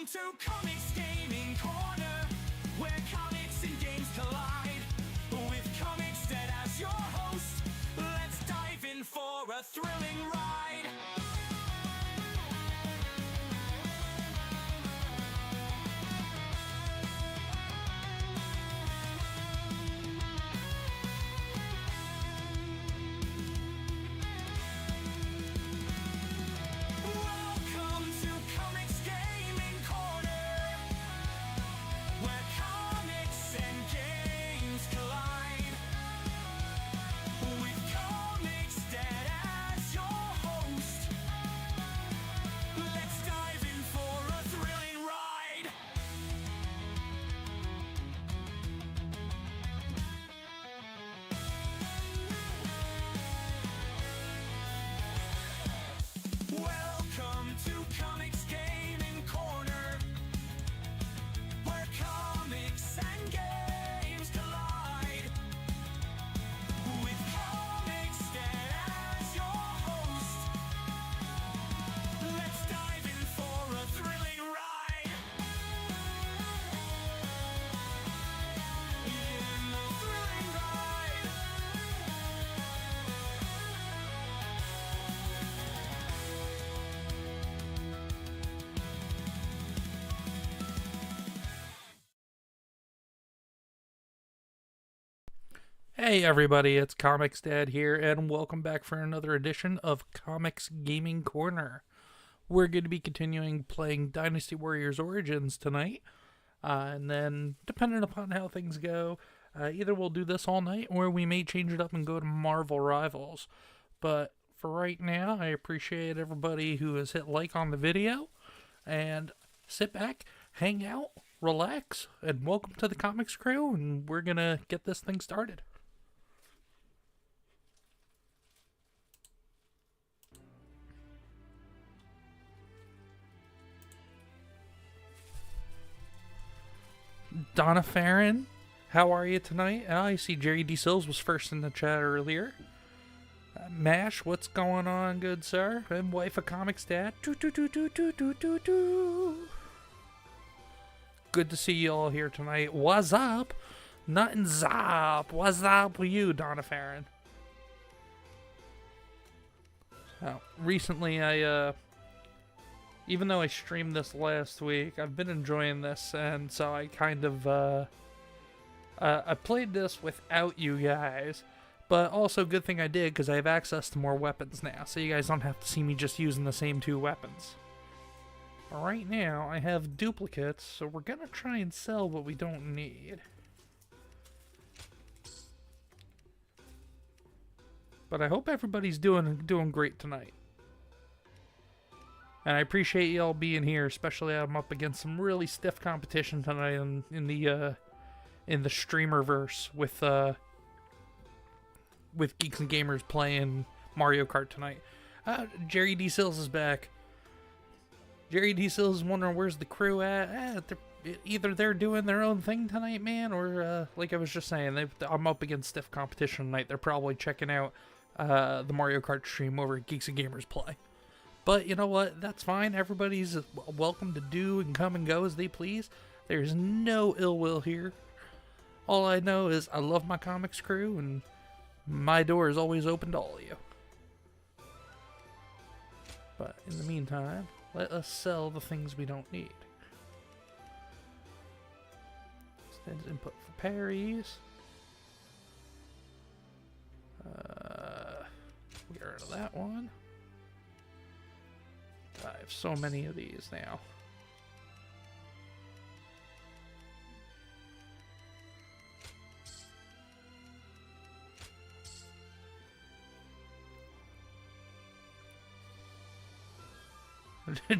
Welcome to Comix Gaming Corner, where comics and games collide. With Comix Dead as your host, let's dive in for a thrilling ride. Welcome to Comix Gaming Corner, where comics and games collide. With Comix Dead as your host, let's dive in for a thrilling ride. Welcome to Comix Gaming Corner, where comics and games collide. With Comix Dead as your host, let's dive in for a thrilling ride. In the thrilling ride. Hey everybody, it's Comix Dad here, and welcome back for another edition of Comix Gaming Corner. We're going to be continuing playing Dynasty Warriors Origins tonight, and then, depending upon how things go, either we'll do this all night, or we may change it up and go to Marvel Rivals. But for right now, I appreciate everybody who has hit like on the video, and sit back, hang out, relax, and welcome to the Comix crew, and we're going to get this thing started. Donna Farron, how are you tonight? I see Jerry D. Sills was first in the chat earlier. Mash, what's going on, good sir? And wife of Comics Dad. Good to see you all here tonight. What's up? Nothing zop. What's up with you, Donna Farron? Recently, even though I streamed this last week, I've been enjoying this, and so I kind of, I played this without you guys, but also good thing I did, because I have access to more weapons now, so you guys don't have to see me just using the same two weapons. Right now, I have duplicates, so we're gonna try and sell what we don't need. But I hope everybody's doing great tonight. And I appreciate y'all being here, especially I'm up against some really stiff competition tonight in the streamerverse with Geeks and Gamers playing Mario Kart tonight. Jerry D. Sills is back. Jerry D. Sills is wondering where's the crew at. Either they're doing their own thing tonight, man, or like I was just saying, I'm up against stiff competition tonight. They're probably checking out the Mario Kart stream over at Geeks and Gamers Play. But you know what? That's fine. Everybody's welcome to do and come and go as they please. There's no ill will here. All I know is I love my comics crew, and my door is always open to all of you. But in the meantime, let us sell the things we don't need. Stands input for parries. Get rid of that one. I have so many of these now.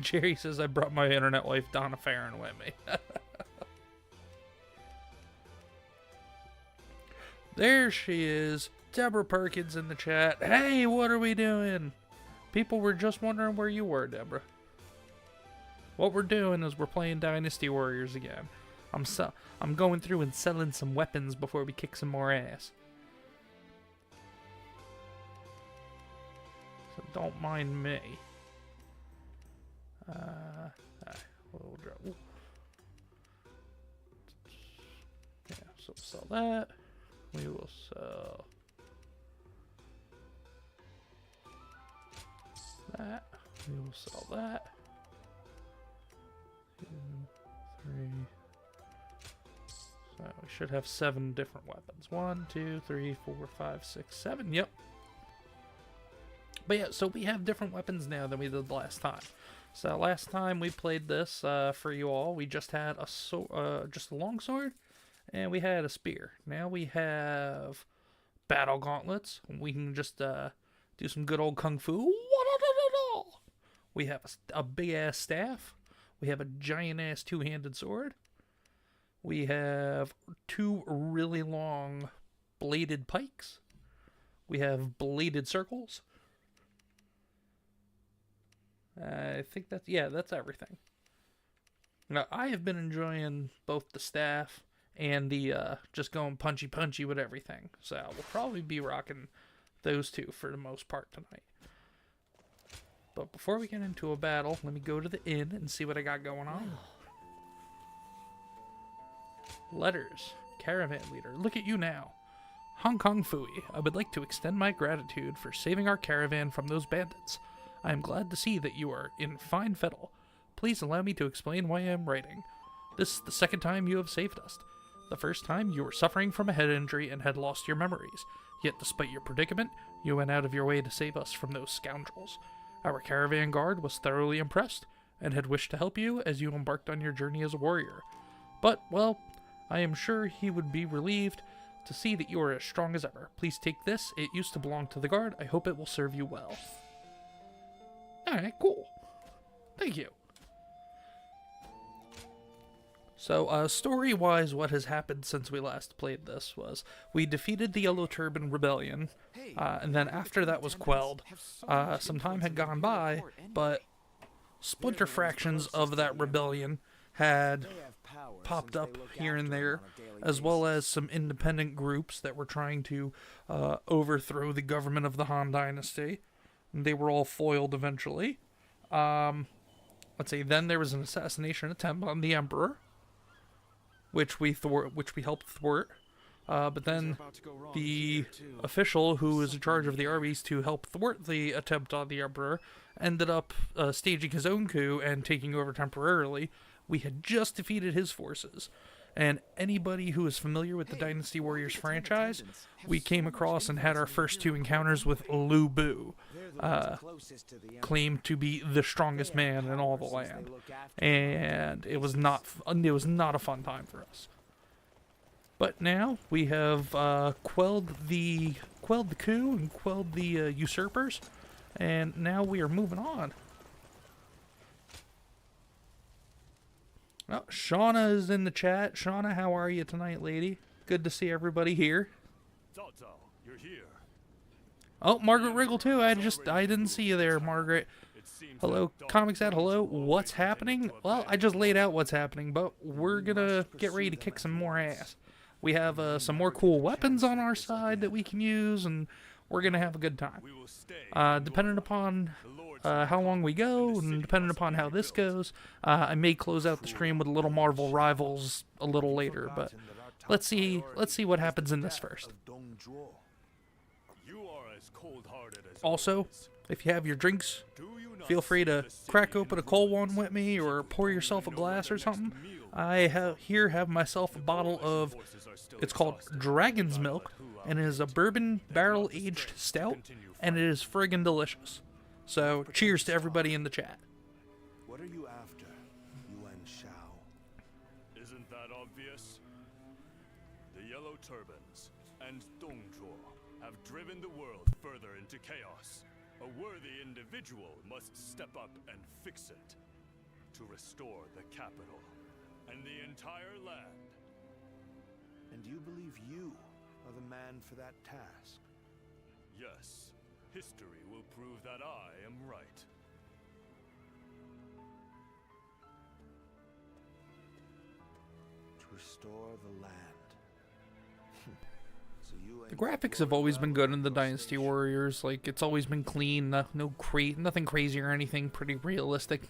Jerry says I brought my internet wife Donna Farron with me. There she is. Deborah Perkins in the chat. Hey, what are we doing? People were just wondering where you were, Deborah. What we're doing is we're playing Dynasty Warriors again. I'm going through and selling some weapons before we kick some more ass. So don't mind me. We'll drop. Ooh, sell that. We will sell that. We will sell that. 2, 3. So we should have 7 different weapons. 1, 2, 3, 4, 5, 6, 7. Yep. But yeah, so we have different weapons now than we did last time. So last time we played this for you all, we just had just a longsword, and we had a spear. Now we have battle gauntlets. We can just do some good old kung fu. We have a big ass staff. We have a giant ass 2-handed sword. We have 2 really long bladed pikes. We have bladed circles. I think that's everything. Now, I have been enjoying both the staff and the just going punchy with everything. So we'll probably be rocking those 2 for the most part tonight. But before we get into a battle, let me go to the inn and see what I got going on. Letters. Caravan leader. Look at you now. Hong Kong Fooey. I would like to extend my gratitude for saving our caravan from those bandits. I am glad to see that you are in fine fettle. Please allow me to explain why I am writing. This is the second time you have saved us. The first time you were suffering from a head injury and had lost your memories. Yet despite your predicament, you went out of your way to save us from those scoundrels. Our caravan guard was thoroughly impressed and had wished to help you as you embarked on your journey as a warrior. But, well, I am sure he would be relieved to see that you are as strong as ever. Please take this. It used to belong to the guard. I hope it will serve you well. Alright, cool. Thank you. So, story-wise, what has happened since we last played this was we defeated the Yellow Turban Rebellion, and then after that was quelled, some time had gone by, but splinter fractions of that rebellion had popped up here and there, as well as some independent groups that were trying to overthrow the government of the Han Dynasty. They were all foiled eventually. Let's see. Then there was an assassination attempt on the Emperor, which we helped thwart. But then the official who was in charge of the armies to help thwart the attempt on the Emperor ended up staging his own coup and taking over temporarily. We had just defeated his forces. And anybody who is familiar with the Dynasty Warriors franchise, we came across and had our first 2 encounters with Lu Bu, claimed to be the strongest man in all the land, and it was not a fun time for us. But now we have quelled the coup and quelled the usurpers, and now we are moving on. Oh, Shauna is in the chat. Shauna, how are you tonight, lady? Good to see everybody here. You're here. Oh, Margaret Wriggle too. I didn't see you there, Margaret. Hello, Comix at hello. What's happening? Well, I just laid out what's happening, but we're gonna get ready to kick some more ass. We have some more cool weapons on our side that we can use, and we're gonna have a good time. Depending upon how long we go, and depending upon how this goes, I may close out the stream with a little Marvel Rivals a little later, but let's see what happens in this first. Also, if you have your drinks, feel free to crack open a cold one with me, or pour yourself a glass or something. I have myself a bottle of, it's called Dragon's Milk, and it is a bourbon barrel-aged stout, and it is friggin' delicious. So, cheers to everybody in the chat. What are you after, Yuan Shao? Isn't that obvious? The Yellow Turbans and Dongzhuo have driven the world further into chaos. A worthy individual must step up and fix it to restore the capital and the entire land. And you believe you are the man for that task? Yes, history will prove that I am right. To restore the land. So you The graphics have always been good in the Dynasty Warriors. Like, it's always been clean, nothing crazy or anything. Pretty realistic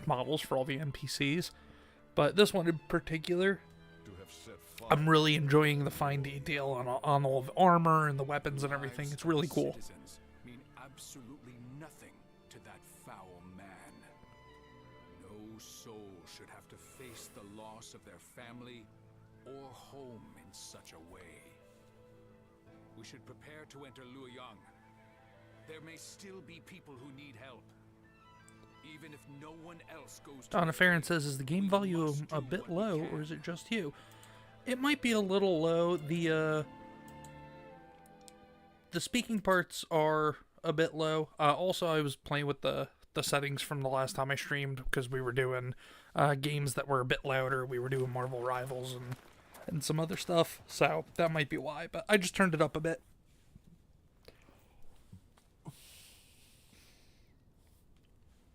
models for all the NPCs. But this one in particular, I'm really enjoying the fine detail on all the armor and the weapons and everything. It's really cool. Citizens mean absolutely nothing to that foul man. No soul should have to face the loss of their family or home in such a way. We should prepare to enter Luoyang. There may still be people who need help. Even if no one else goes to Donna Farron says, is the game volume a bit low, or is it just you? It might be a little low. The speaking parts are a bit low. Also, I was playing with the settings from the last time I streamed, because we were doing games that were a bit louder. We were doing Marvel Rivals and some other stuff, so that might be why. But I just turned it up a bit.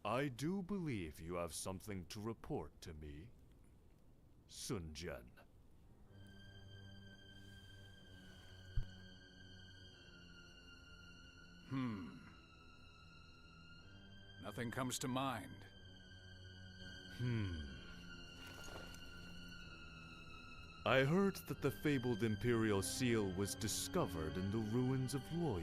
I do believe you have something to report to me, Sun Jian. Nothing comes to mind. I heard that the fabled Imperial Seal was discovered in the ruins of Luoyang.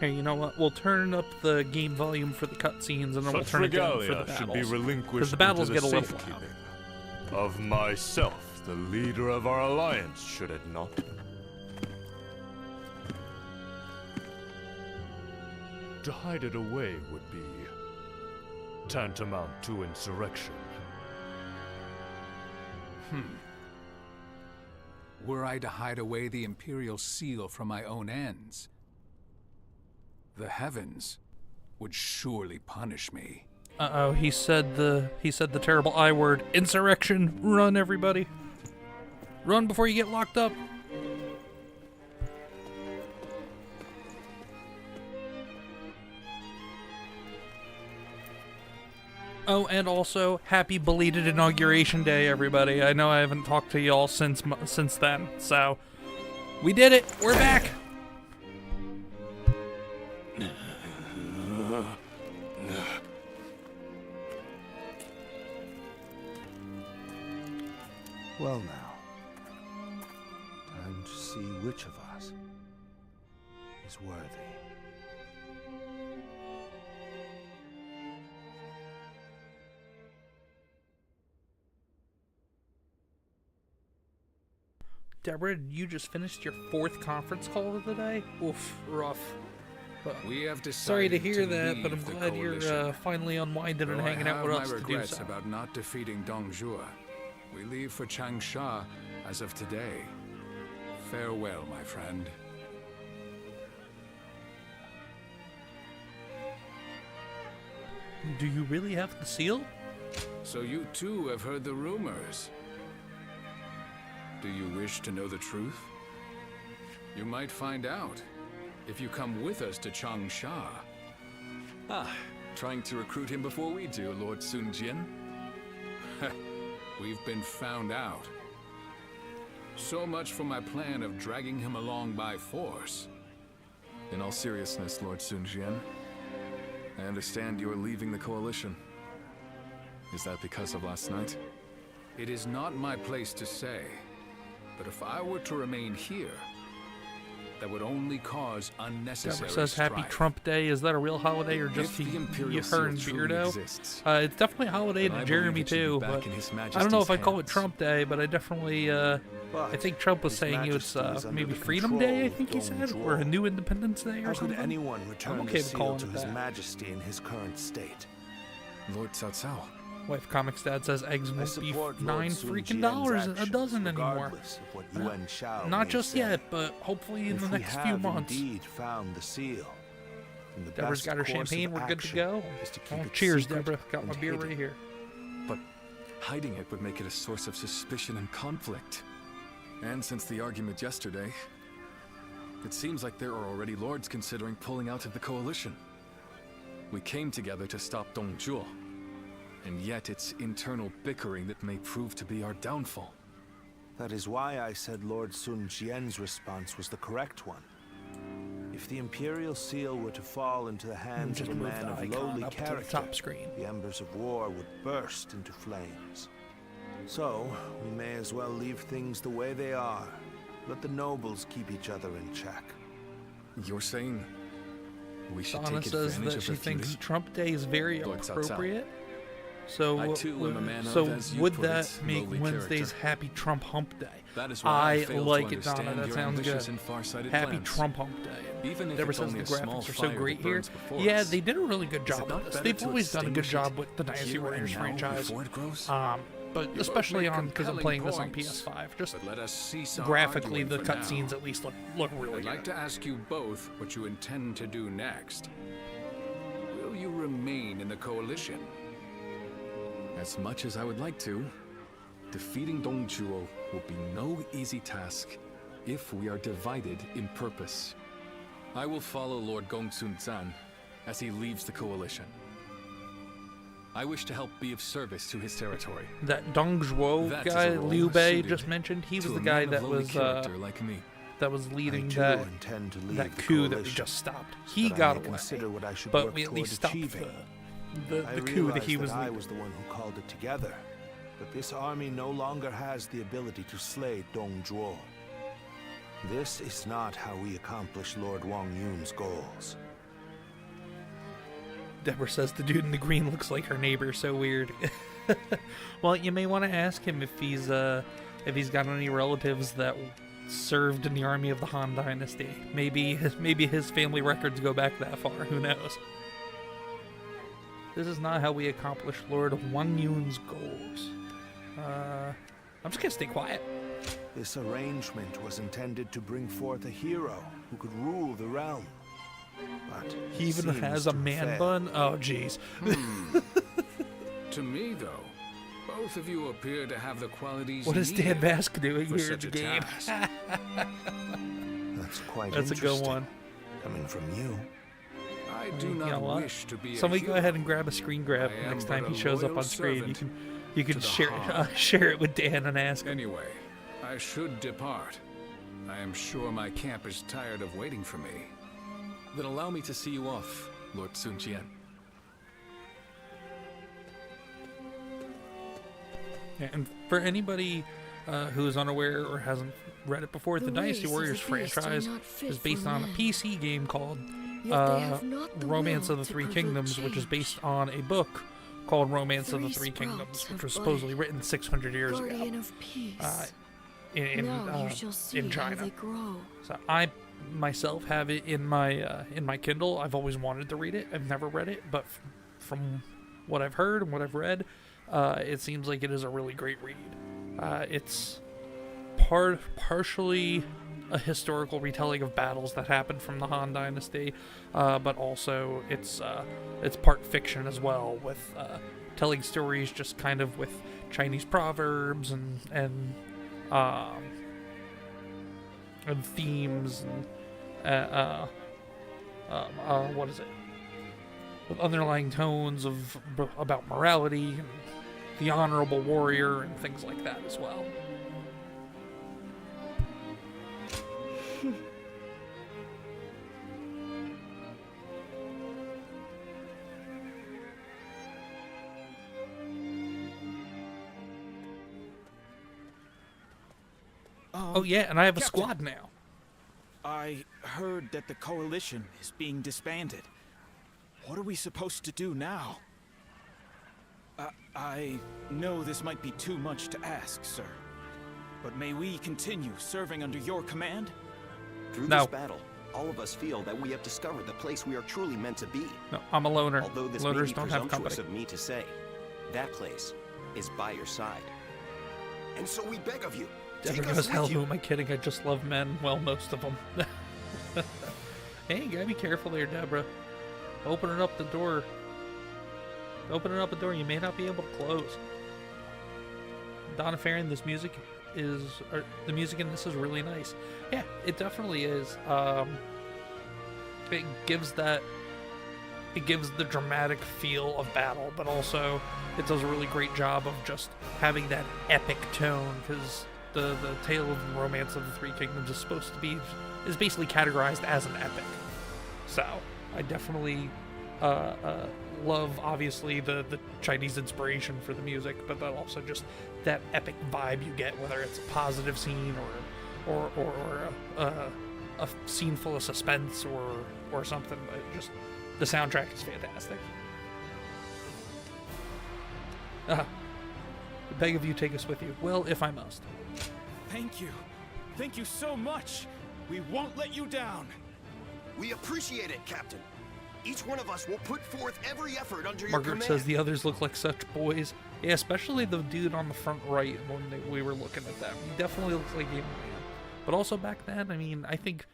Hey, you know what? We'll turn up the game volume for the cutscenes, and then we'll Such turn it down for the regalia should be battles. relinquished Because the battles into get a the little loud. safekeeping of myself, the leader of our alliance, should it not? To hide it away would be tantamount to insurrection. Were I to hide away the Imperial Seal from my own ends, the heavens would surely punish me. Uh-oh, he said the terrible I word. Insurrection. Run, everybody. Run before you get locked up. Oh, and also, happy belated Inauguration Day, everybody. I know I haven't talked to y'all since then, so we did it. We're back. Well now, time to see which of us is worthy. Deborah, you just finished your 4th conference call of the day? Oof, rough. But We have decided sorry to hear that, leave but I'm the glad you're coalition. finally unwinding and Though hanging out with I us have to my do regrets so. about not defeating Dongjua. We leave for Changsha as of today. Farewell, my friend. Do you really have the seal? So you too have heard the rumors. Do you wish to know the truth? You might find out if you come with us to Changsha. Ah, trying to recruit him before we do, Lord Sun Jian. We've been found out. So much for my plan of dragging him along by force. In all seriousness, Lord Sun Jian, I understand you are leaving the coalition. Is that because of last night? It is not my place to say, but if I were to remain here, that would only cause unnecessary Deborah says Happy strife. Trump Day. Is that a real holiday or just If the Imperial her and Seal truly Beardo? exists, It's definitely a holiday then to I Jeremy believe it should too, be back but in His I don't know if Majesty's I call it hands. Trump Day, but I definitely, I But think Trump was His saying it's Majesty is under maybe the Freedom Day, I control think he of said, Dong or a Zhuo. new Independence Day or How could something. anyone return okay the with seal calling to it His that. Majesty in his current state? Lord Cao Cao. Wife Comics Dad says eggs I won't be support $9 Lord Sun freaking Jian's dollars a actions, dozen anymore. regardless of what Yuan Shao Not may just say. yet, but hopefully in If the we next have few months. indeed found the seal, then the Deborah's best got her course champagne. of We're good to action go. is to keep Oh, it cheers, secret Deborah. Got my and beer hidden. right here. But hiding it would make it a source of suspicion and conflict. And since the argument yesterday, it seems like there are already lords considering pulling out of the coalition. We came together to stop Dongjua, and yet it's internal bickering that may prove to be our downfall. That is why I said Lord Sun Jian's response was the correct one. If the Imperial Seal were to fall into the hands of Just a move man the of icon lowly up to the character, top screen. the embers of war would burst into flames. So, we may as well leave things the way they are. Let the nobles keep each other in check. You're saying we should Donna take says advantage that of she the thinks feuding? Trump Day is very Lord Cao Cao. appropriate. So, I too am a man of, so as you would put that it, make lowly Wednesday's character. Happy Trump Hump Day? That is why I fail like to it, Donna. understand That your sounds ambitious good. and far-sighted Happy plans. Trump Hump Day. Even if Deborah it's says only the a small graphics are so fire that great here. burns before Yeah, us. they did a really good Is it job not with this. better They've to always done a good extinguish job it with the Dynasty here Warriors and now franchise. before it grows? But You especially both make on because I'm compelling playing this on points. PS5. Just But let us cease our graphically, arguing the for now. cutscenes at least look really I'd like good. to ask you both what you intend to do next. Will you remain in the coalition? As much as I would like to, defeating Dongzhuo will be no easy task if we are divided in purpose. I will follow Lord Gongsun Zan as he leaves the coalition. I wish to help be of service to his territory. That Dongzhuo That is guy, a role Liu Bei, suited just mentioned, he was to the a guy man of that lowly was character like me. leading I too that intend to leave that the coup that we coalition, just stopped. He that I got may away, consider what I should but work we at toward least stopped achieving. the I coup that he realize was I leading. was the one who called it together, but this army no longer has the ability to slay Dongzhuo. This is not how we accomplish Lord Wang Yun's goals. Deborah says the dude in the green looks like her neighbor. So weird. Well, you may want to ask him if he's got any relatives that served in the army of the Han Dynasty. Maybe his family records go back that far. Who knows? This is not how we accomplish Lord Wang Yun's goals. I'm just gonna stay quiet. This arrangement was intended to bring forth a hero who could rule the realm. But He even seems has to a have man failed. bun. Oh, jeez. To me, though, both of you appear to have the qualities What is Dan needed Bask doing for here in such the a game? task. That's quite That's a good interesting, one. coming from you. I do You not know what? wish to be Somebody a go hero. ahead and grab a screen grab I am next but time a he shows up loyal on screen. You servant can to the Han. share it with Dan and ask him. Anyway, I should depart. I am sure my camp is tired of waiting for me. Then allow me to see you off, Lord Sun Jian. Yeah, and for anybody who is unaware or hasn't read it before, the Dynasty ways of Warriors the beast are franchise not fit is based for on a man. PC game called Yet they have not the Romance will of the to Three provoke Kingdoms, which is change. based on a book called Romance of the Three Three sprouts Kingdoms, have which was budded. supposedly written 600 years Guardian ago of peace. in You shall see in how China. they grow. So I myself have it in my Kindle. I've always wanted to read it. I've never read it, but from what I've heard and what I've read, it seems like it is a really great read. It's partially a historical retelling of battles that happened from the Han Dynasty, but also it's part fiction as well, with telling stories just kind of with Chinese proverbs and themes and what is it? With underlying tones about morality and the honorable warrior and things like that as well. Oh yeah, and I have a Captain. squad now. I heard that the coalition is being disbanded. What are we supposed to do now? I know this might be too much to ask, sir. But may we continue serving under your command? Through No. this battle, all of us feel that we have discovered the place we are truly meant to be. No, I'm a loner. Although this may Loners be don't have company. presumptuous of me to say, that place is by your side. And so we beg of you, take Deborah us goes, with hell, you. who am I kidding? I just love men. Well, most of them. Hey, you gotta be careful there, Deborah. Opening up the door. Opening up a door you may not be able to close. Donna Farron, the music in this is really nice. Yeah, it definitely is. It gives the dramatic feel of battle, but also it does a really great job of just having that epic tone, because the tale of the Romance of the Three Kingdoms is basically categorized as an epic. So I definitely love, obviously, the Chinese inspiration for the music, but then also just that epic vibe you get, whether it's a positive scene or a scene full of suspense or something. But just the soundtrack is fantastic. Beg of you, take us with you. Well, if I must. Thank you. Thank you so much. We won't let you down. We appreciate it, Captain. Each one of us will put forth every effort under your Margaret command. says the others look like such boys. Yeah, especially the dude on the front right when we were looking at them. He definitely looks like a young man. But also back then, I mean, I think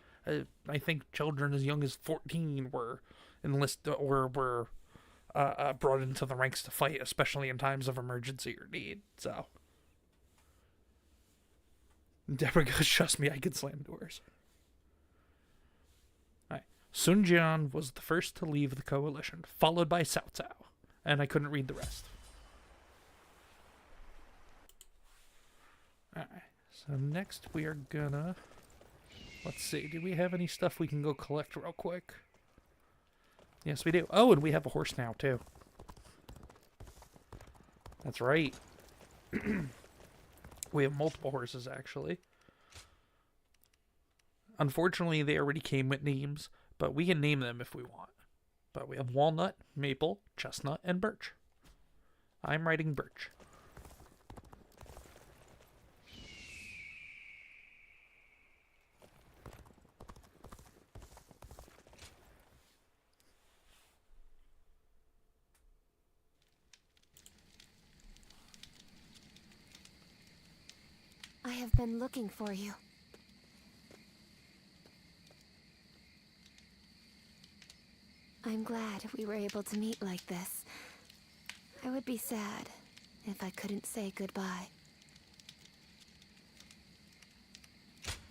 children as young as 14 were enlisted or were brought into the ranks to fight, especially in times of emergency or need. So Deborah goes, trust me, I can slam doors. Sun Jian was the first to leave the coalition, followed by Cao Cao, and I couldn't read the rest. Alright, so next we are gonna... Let's see, do we have any stuff we can go collect real quick? Yes, we do. Oh, and we have a horse now, too. That's right. We have multiple horses, actually. Unfortunately, they already came with names, but we can name them if we want. But we have walnut, maple, chestnut, and birch. I'm writing birch. I have been looking for you. I'm glad we were able to meet like this. I would be sad if I couldn't say goodbye.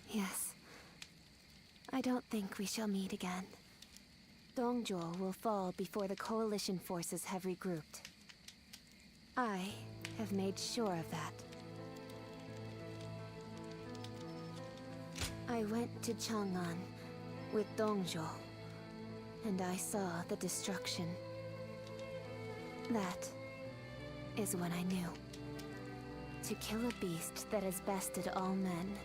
Yes. I don't think we shall meet again. Dongzhuo will fall before the coalition forces have regrouped. I have made sure of that. I went to Chang'an with Dongzhuo, and I saw the destruction. That is when I knew. To kill a beast that has bested all men,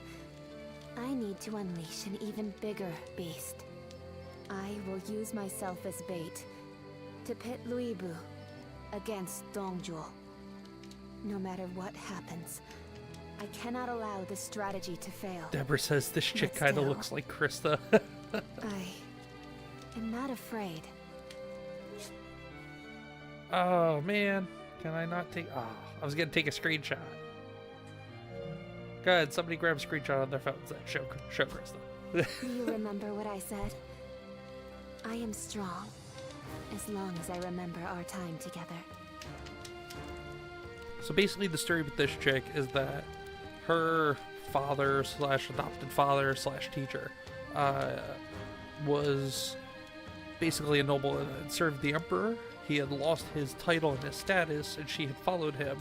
I need to unleash an even bigger beast. I will use myself as bait to pit Luibu against Dongzhuo. No matter what happens, I cannot allow this strategy to fail. Deborah says this chick But kind of still, looks like Krista. I'm not afraid. Oh, man. Can I not take... Oh, I was going to take a screenshot. Go ahead, somebody grab a screenshot on their phones. Show Krista. Do you remember what I said? I am strong, as long as I remember our time together. So basically the story with this chick is that her father / adopted father / teacher was basically a noble and had served the emperor. He had lost his title and his status, and she had followed him.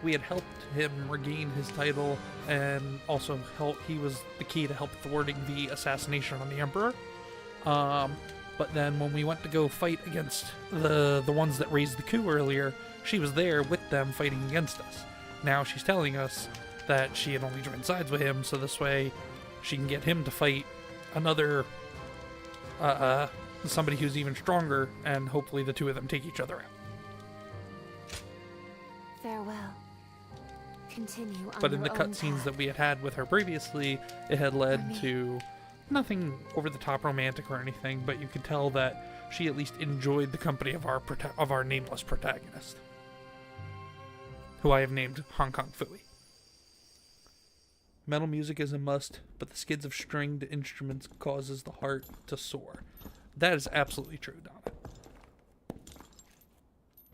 We had helped him regain his title, and also he was the key to help thwarting the assassination on the emperor. But then when we went to go fight against the ones that raised the coup earlier, she was there with them fighting against us. Now she's telling us that she had only joined sides with him, so this way she can get him to fight another somebody who's even stronger, and hopefully the two of them take each other out. Farewell. Continue on But in the your own cutscenes path. that we had had with her previously, it had led to nothing over the top romantic or anything, but you could tell that she at least enjoyed the company of our nameless protagonist, who I have named Hong Kong Phooey. Metal music is a must, but the skids of stringed instruments causes the heart to soar. That is absolutely true, Donna.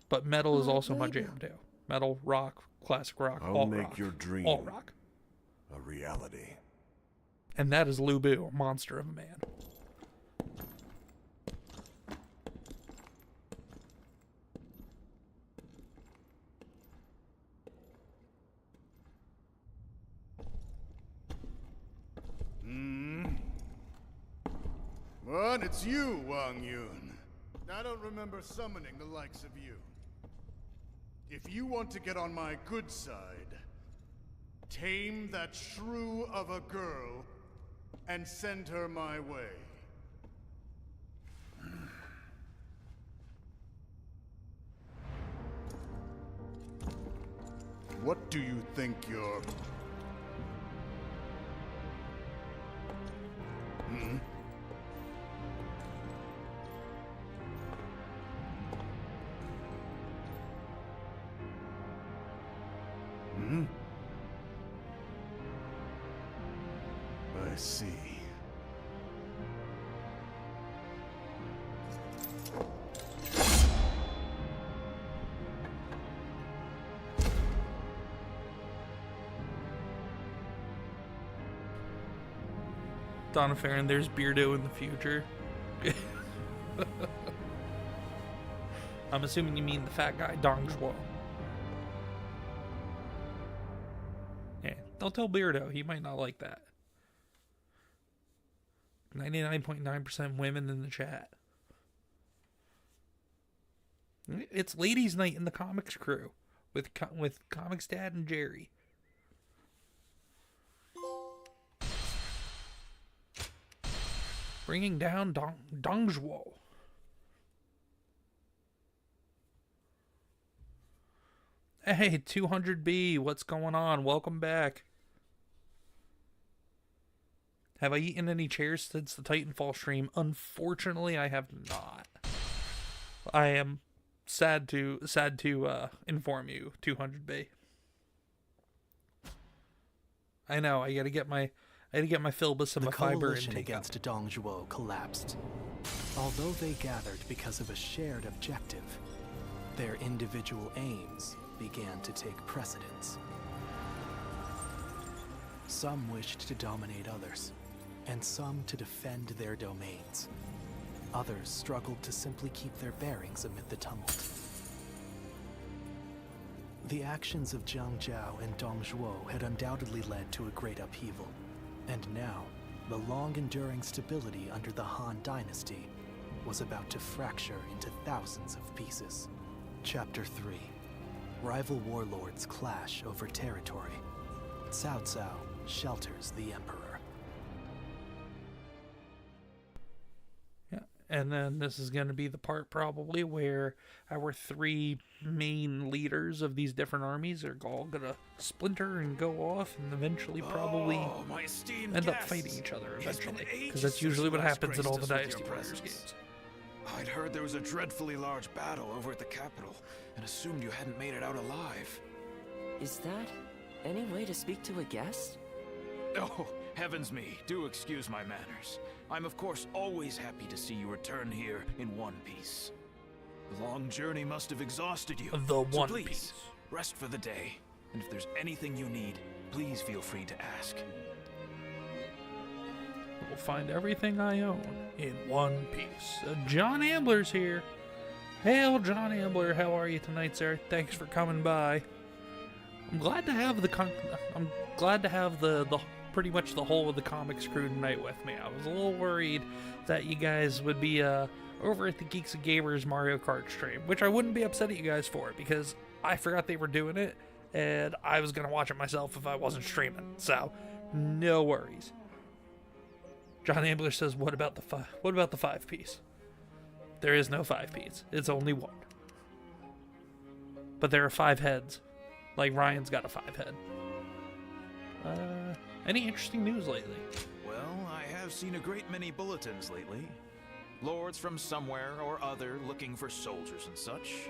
But metal is also my jam too. Metal, rock, classic rock, I'll alt make rock, your dream alt rock. a reality. And that is Lu Bu, monster of a man. What? It's you, Wang Yun. I don't remember summoning the likes of you. If you want to get on my good side, tame that shrew of a girl and send her my way. What do you think you're... Hmm? Hmm? I see. Donna Farron, there's Beardo in the future. I'm assuming you mean the fat guy, Dong Zhuo. Yeah, don't tell Beardo. He might not like that. 99.9% women in the chat. It's ladies' night in the Comix crew with Comix Dad and Jerry. Bringing down Dong Zhuo. Hey, 200B, what's going on? Welcome back. Have I eaten any chairs since the Titanfall stream? Unfortunately, I have not. I am sad to inform you, 200B. I know, I gotta get my fill with some fiber intake. The coalition against Dong Zhuo collapsed. Although they gathered because of a shared objective, their individual aims began to take precedence. Some wished to dominate others, and some to defend their domains. Others struggled to simply keep their bearings amid the tumult. The actions of Jiang Zhao and Dong Zhuo had undoubtedly led to a great upheaval. And now, the long-enduring stability under the Han Dynasty was about to fracture into thousands of pieces. Chapter 3. Rival warlords clash over territory. Cao Cao shelters the Emperor. Yeah, and then this is going to be the part probably where our three main leaders of these different armies are all going to splinter and go off and eventually probably end up fighting each other eventually. Because that's usually what happens in all the Dynasty Warriors games. I'd heard there was a dreadfully large battle over at the capital, and assumed you hadn't made it out alive. Is that any way to speak to a guest? Oh, heavens me, do excuse my manners. I'm of course always happy to see you return here in one piece. The long journey must have exhausted you. The One please, Piece. Rest for the day, and if there's anything you need, please feel free to ask. We'll find everything I own in one piece. John Ambler's here. Hail, John Ambler. How are you tonight, sir? Thanks for coming by. I'm glad to have the pretty much the whole of the Comix crew tonight with me. I was a little worried that you guys would be over at the Geeks and Gamers Mario Kart stream, which I wouldn't be upset at you guys for, because I forgot they were doing it, and I was gonna watch it myself if I wasn't streaming. So, no worries. John Ambler says, "What about the 5-piece?" There is no 5-piece. It's only one. But there are 5 heads. Like Ryan's got a 5-head. Any interesting news lately? Well, I have seen a great many bulletins lately. Lords from somewhere or other looking for soldiers and such.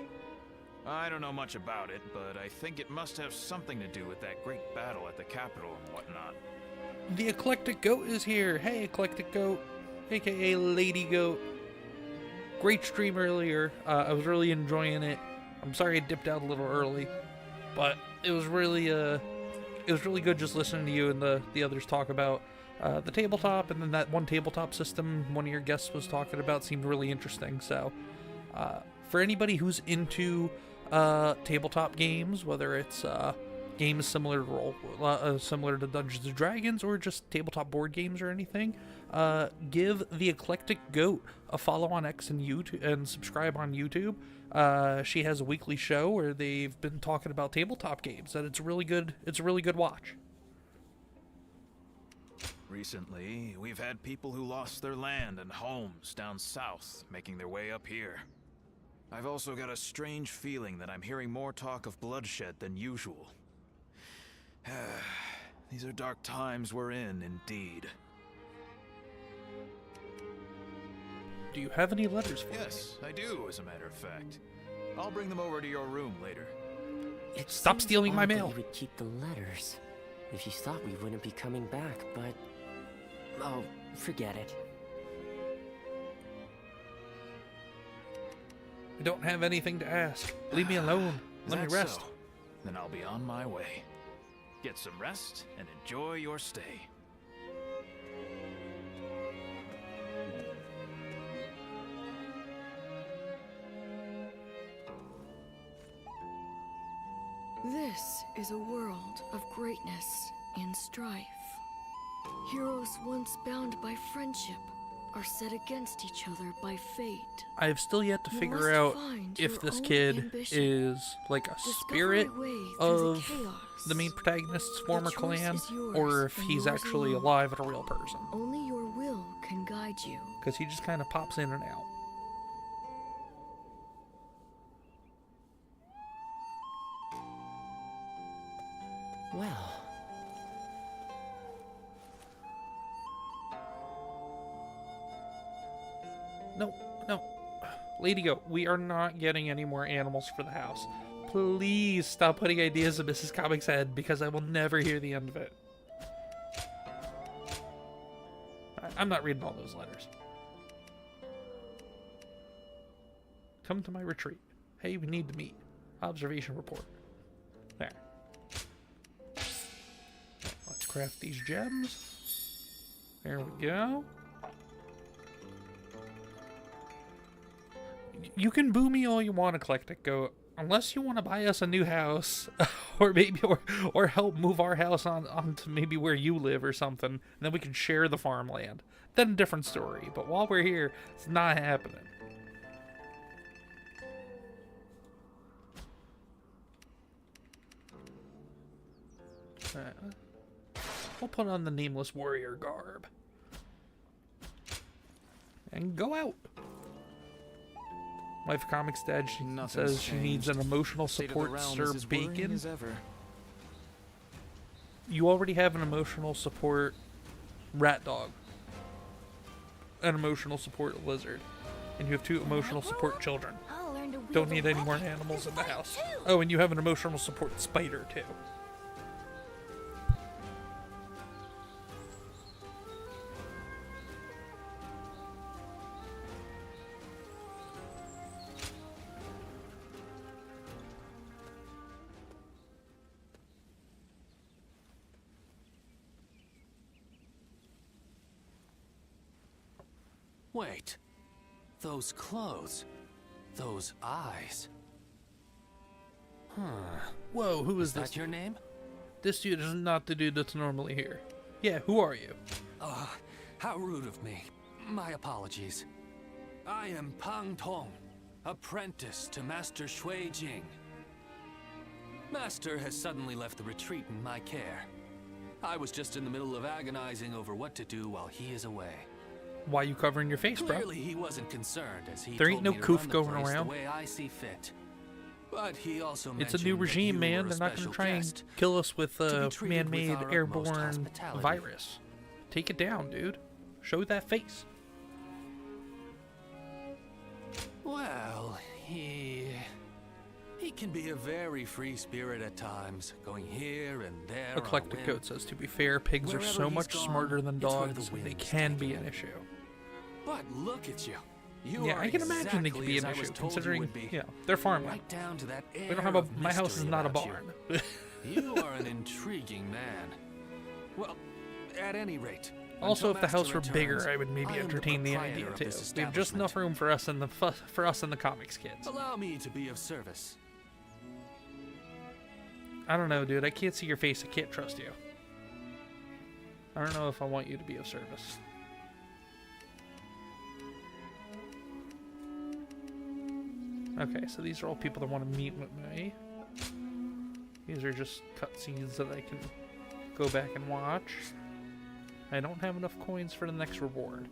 I don't know much about it, but I think it must have something to do with that great battle at the capital and whatnot. The Eclectic Goat is here. Hey, Eclectic Goat, aka Lady Goat. Great stream earlier. I was really enjoying it. I'm sorry I dipped out a little early, but it was really good just listening to you and the others talk about the tabletop, and then that one tabletop system one of your guests was talking about seemed really interesting. So for anybody who's into tabletop games, whether it's games similar to Dungeons and Dragons, or just tabletop board games or anything, give the Eclectic Goat a follow on X and YouTube, and subscribe on YouTube. She has a weekly show where they've been talking about tabletop games, and it's really good. It's a really good watch. Recently, we've had people who lost their land and homes down south making their way up here. I've also got a strange feeling that I'm hearing more talk of bloodshed than usual. These are dark times we're in, indeed. Do you have any letters for me? Yes, I do, as a matter of fact. I'll bring them over to your room later. Stop stealing my mail. You would keep the letters. If you thought we wouldn't be coming back, but... oh, forget it. I don't have anything to ask. Leave me alone. Let me rest. So? Then I'll be on my way. Get some rest and enjoy your stay. This is a world of greatness and strife. Heroes once bound by friendship are set against each other by fate. I have still yet to figure out if this kid is like a spirit of the main protagonist's former clan, or if he's actually alive and a real person. Only your will can guide you. Because he just kind of pops in and out. Well... No. Lady Goat, we are not getting any more animals for the house. Please stop putting ideas in Mrs. Comix' head, because I will never hear the end of it. I'm not reading all those letters. Come to my retreat. Hey, we need to meet. Observation report. There. Let's craft these gems. There we go. You can boo me all you want, Eclectic Goat, unless you want to buy us a new house, or maybe or help move our house on to maybe where you live or something, and then we can share the farmland. Then a different story. But while we're here, it's not happening. We'll put on the nameless warrior garb and go out. Wife Comix Dad, she says she needs an emotional support Sir Bacon. You already have an emotional support rat dog, an emotional support lizard, and you have 2 emotional support children. Don't need any more animals in the house. Oh, and you have an emotional support spider too. Wait. Those clothes. Those eyes. Whoa, who is this? Is that your name? This dude is not the dude that's normally here. Yeah, who are you? How rude of me. My apologies. I am Pang Tong, apprentice to Master Shui Jing. Master has suddenly left the retreat in my care. I was just in the middle of agonizing over what to do while he is away. Why you covering your face, bro? Clearly he wasn't concerned, as he there ain't no told me coof to run going the place around. The way I see fit. But he also it's a new regime, man. They're not going to try and kill us with a man-made airborne virus. Take it down, dude. Show that face. Well, he can be a very free spirit at times, going here and there. Eclectic Goat says, to be fair, pigs are so much smarter than dogs, they can be an issue. But look at you. Yeah, I can imagine they could be an issue, considering, you know, they're farmland. Right down to that we don't have a. My house is not a barn. You are an intriguing man. Well, at any rate. Also, if the house were bigger, I would maybe entertain the idea too. We have just enough room for us and the Comix kids. Allow me to be of service. I don't know, dude. I can't see your face. I can't trust you. I don't know if I want you to be of service. Okay, so these are all people that want to meet with me. These are just cutscenes that I can go back and watch. I don't have enough coins for the next reward.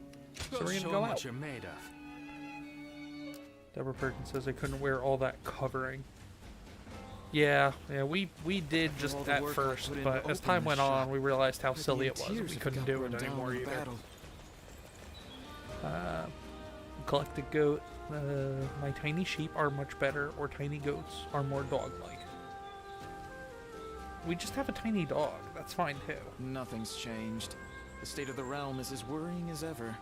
So we're gonna go out. What you're made of. Deborah Perkins says I couldn't wear all that covering. Yeah, we did just at first, but as time went on, we realized how silly it was. We couldn't do it anymore either. Collect a goat. My tiny sheep are much better, or tiny goats are more dog-like. We just have a tiny dog. That's fine too. Nothing's changed. The state of the realm is as worrying as ever.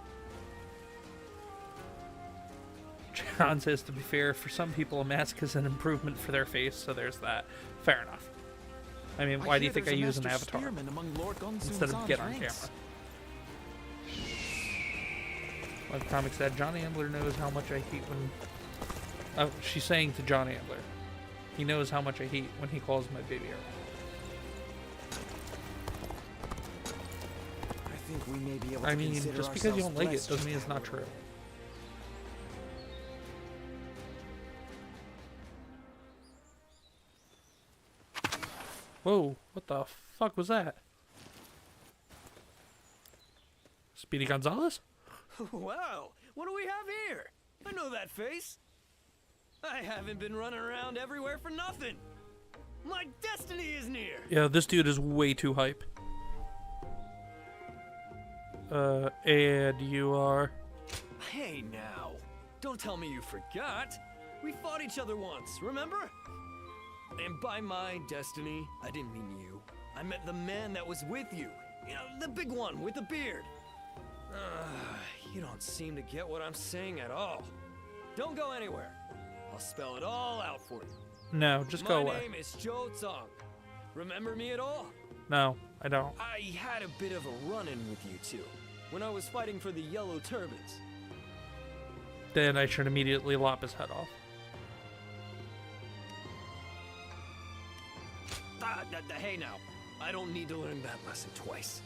John says, to be fair, for some people a mask is an improvement for their face, so there's that. Fair enough. I mean, why do you think I use an avatar instead of get on camera? Like Comix said, John Ambler knows how much I hate when... Oh, she's saying to John Ambler. He knows how much I hate when he calls my baby Earl. I think we may be able to I mean, just because you don't like it doesn't mean it's not true. Whoa, what the fuck was that? Speedy Gonzalez? Wow, what do we have here? I know that face. I haven't been running around everywhere for nothing. My destiny is near. Yeah, this dude is way too hype. And you are... Hey now, don't tell me you forgot. We fought each other once, remember? And by my destiny, I didn't mean you. I meant the man that was with you. You know, the big one with the beard. You don't seem to get what I'm saying at all. Don't go anywhere. I'll spell it all out for you. No, just go away. My name is Joe Tsong. Remember me at all? No, I don't. I had a bit of a run-in with you two when I was fighting for the Yellow Turbans. Then I should immediately lop his head off. Hey now, I don't need to learn that lesson twice.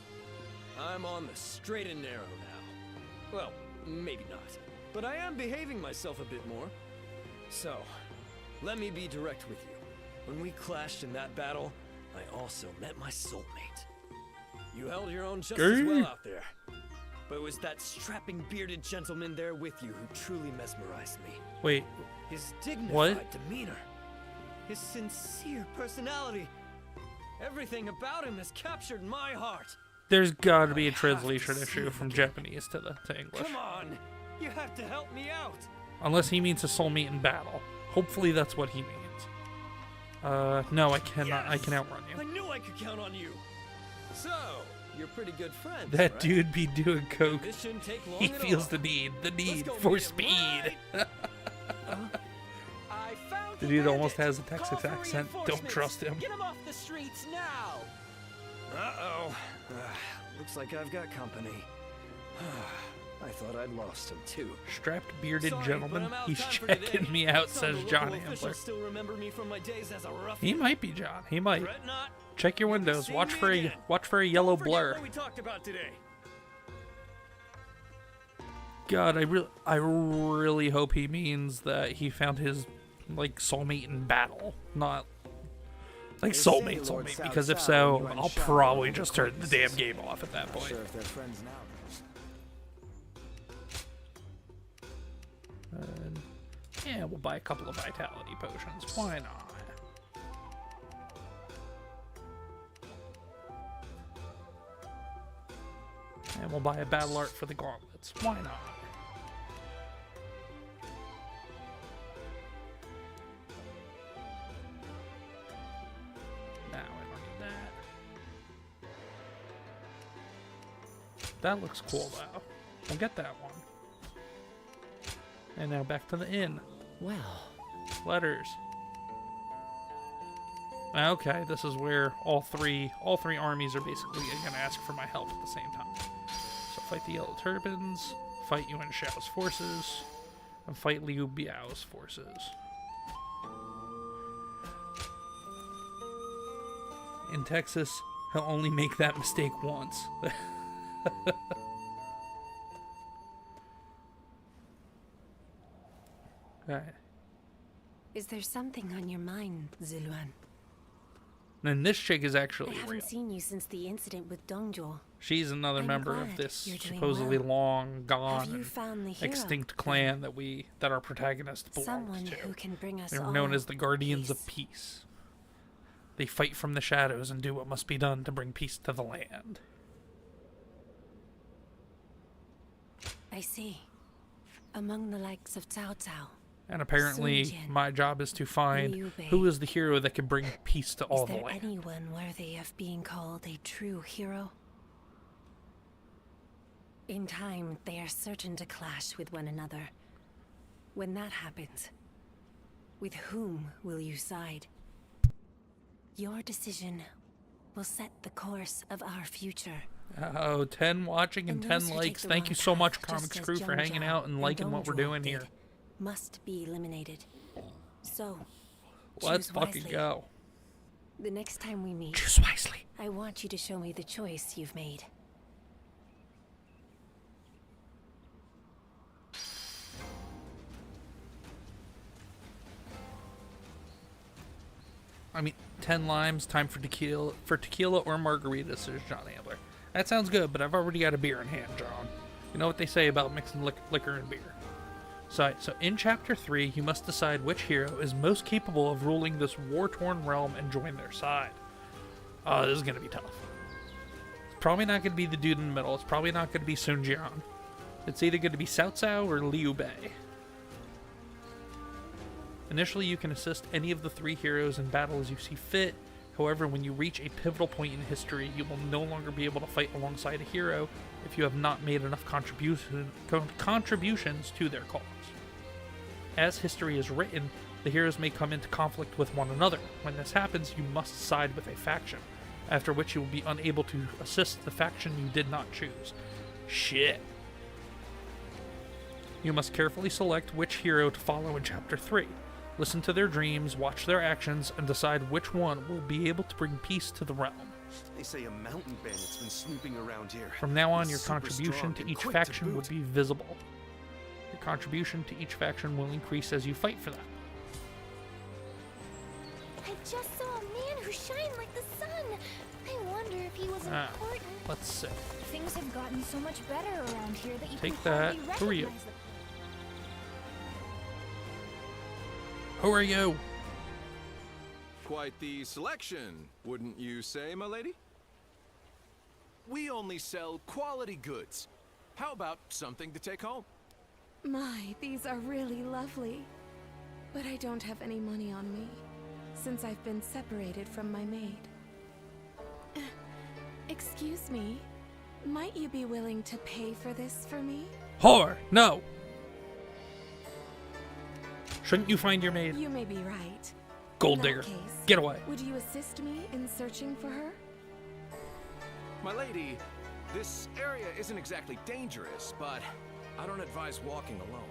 I'm on the straight and narrow now. Well, maybe not, but I am behaving myself a bit more. So, let me be direct with you. When we clashed in that battle, I also met my soulmate. You held your own just as well out there. But it was that strapping bearded gentleman there with you who truly mesmerized me. Wait. His dignified demeanor. His sincere personality. Everything about him has captured my heart. There's gotta be a translation issue from Japanese to English. Come on, you have to help me out. Unless he means a soulmate in battle. Hopefully that's what he means. No, I cannot. Yes! I can outrun you. I knew I could count on you. So, you're pretty good friends, that right? dude be doing coke. This shouldn't take long He at feels all. the need for speed. The dude almost has a Texas accent. Don't trust him. Get him off the streets now. Uh-oh. Looks like I've got company. I thought I'd lost him too. Strapped bearded Sorry, gentleman. but I'm out He's of time for checking today. me out, Some says of the John local Ambler. officials still remember me from my days as a ruffian. He might be John. He might. Fret not. Check your windows. Watch for a yellow Don't forget blur. what we talked about today. God, I really hope he means that he found his soulmate in battle, not like soulmate, because if so, I'll probably just turn the damn game off at that point. And yeah, we'll buy a couple of vitality potions. Why not? And we'll buy a battle art for the gauntlets. Why not? Now I don't need that. That looks cool though. We'll get that one. And now back to the inn. Well. Letters. Okay, this is where all three armies are basically going to ask for my help at the same time. So fight the Yellow Turbans, fight Yuan Shao's forces, and fight Liu Biao's forces. In Texas, he'll only make that mistake once. Alright. Is there something on your mind, Ziluan? And this chick is actually I haven't real. seen you since the incident with Dongjo. She's another I'm member glad of this you're doing supposedly well. long gone Have you and found the hero? extinct clan that our protagonist belongs Someone to. who can bring us They're all known as the Guardians of Peace. They fight from the shadows and do what must be done to bring peace to the land. I see. Among the likes of Cao Cao. And apparently, Sun Jian, my job is to find Liu Bei. who is the hero that can bring peace to all Is the there land. anyone worthy of being called a true hero? In time, they are certain to clash with one another. When that happens, with whom will you side? Your decision will set the course of our future. Oh, 10 watching and 10 those who take likes. the Thank wrong you so much, path, just Comix as Crew, for Zhang hanging Zhao out and liking what we're Dongzhuo doing did, here. Must be eliminated. So, Let's choose fucking wisely. go. The next time we meet, Choose wisely. I want you to show me the choice you've made. I mean, 10 limes, time for tequila or margaritas, says John Ambler. That sounds good, but I've already got a beer in hand, John. You know what they say about mixing liquor and beer. So in Chapter 3, you must decide which hero is most capable of ruling this war-torn realm and join their side. Oh, this is going to be tough. It's probably not going to be the dude in the middle. It's probably not going to be Sun Jian. It's either going to be Cao Cao or Liu Bei. Initially, you can assist any of the three heroes in battle as you see fit. However, when you reach a pivotal point in history, you will no longer be able to fight alongside a hero if you have not made enough contributions to their cause. As history is written, the heroes may come into conflict with one another. When this happens, you must side with a faction, after which you will be unable to assist the faction you did not choose. Shit. You must carefully select which hero to follow in Chapter 3. Listen to their dreams, watch their actions, and decide which one will be able to bring peace to the realm. They say a mountain bandit's been snooping around here. From now on, He's your super contribution strong to and each quick faction boot. would be visible. Your contribution to each faction will increase as you fight for them. I just saw a man who shined like the sun. I wonder if he was important. Let's see. Things have gotten so much better around here that you Take can that. hardly Who are you? recognize them. Who are you? Quite the selection, wouldn't you say, my lady? We only sell quality goods. How about something to take home? My, these are really lovely. But I don't have any money on me, since I've been separated from my maid. Excuse me, might you be willing to pay for this for me? Whore! No! Shouldn't you find your maid? You may be right. Gold In that digger. case, Get away. Would you assist me in searching for her? My lady, this area isn't exactly dangerous, but I don't advise walking alone.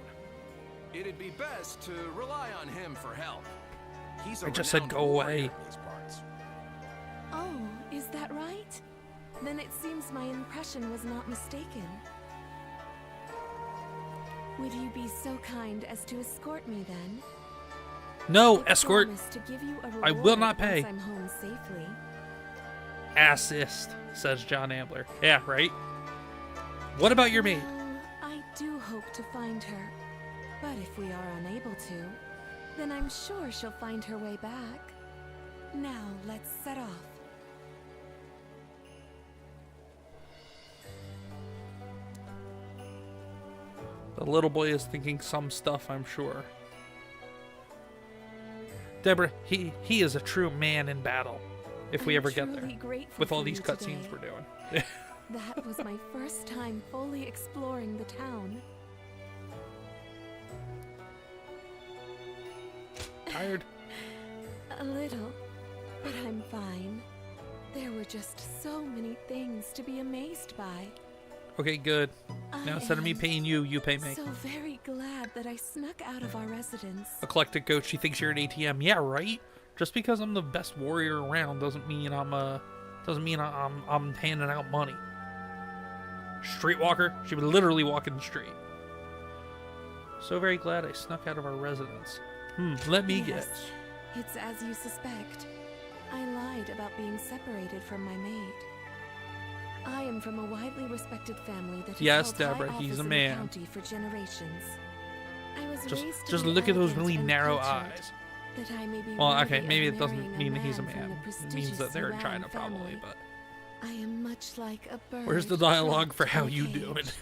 It'd be best to rely on him for help. He's a I just said renowned go warrior away. in these parts. Oh, is that right? Then it seems my impression was not mistaken. Would you be so kind as to escort me then? No, I escort. promise to give you a I will reward not pay. once I'm home safely. Assist, says John Ambler. Yeah, right? What about your maid? Well, I do hope to find her. But if we are unable to, then I'm sure she'll find her way back. Now, let's set off. The little boy is thinking some stuff, I'm sure. Deborah, he is a true man in battle. If we I'm ever get there. truly grateful With all for these you cutscenes today. we're doing. That was my first time fully exploring the town. Tired? A little, but I'm fine. There were just so many things to be amazed by. Okay, good. Now I instead of me am paying you, you pay me. So very glad that I snuck out of our residence. Eclectic goat, she thinks you're an ATM. Yeah, right? Just because I'm the best warrior around doesn't mean I'm handing out money. Streetwalker, she would literally walk in the street. So very glad I snuck out of our residence. Let me guess. It's as you suspect. I lied about being separated from my maid. I am from a widely respected family that has held Deborah, high he's office a in man. the county for generations. I was raised to Just be look at those elegant really and narrow cultured, eyes. that I may be Well, worthy okay, of maybe it marrying doesn't mean that he's a man from man. the It means prestigious that they're in Yuan China, family. probably, but... I am much like a bird. Where's the dialogue for trapped how in a you cage. do it?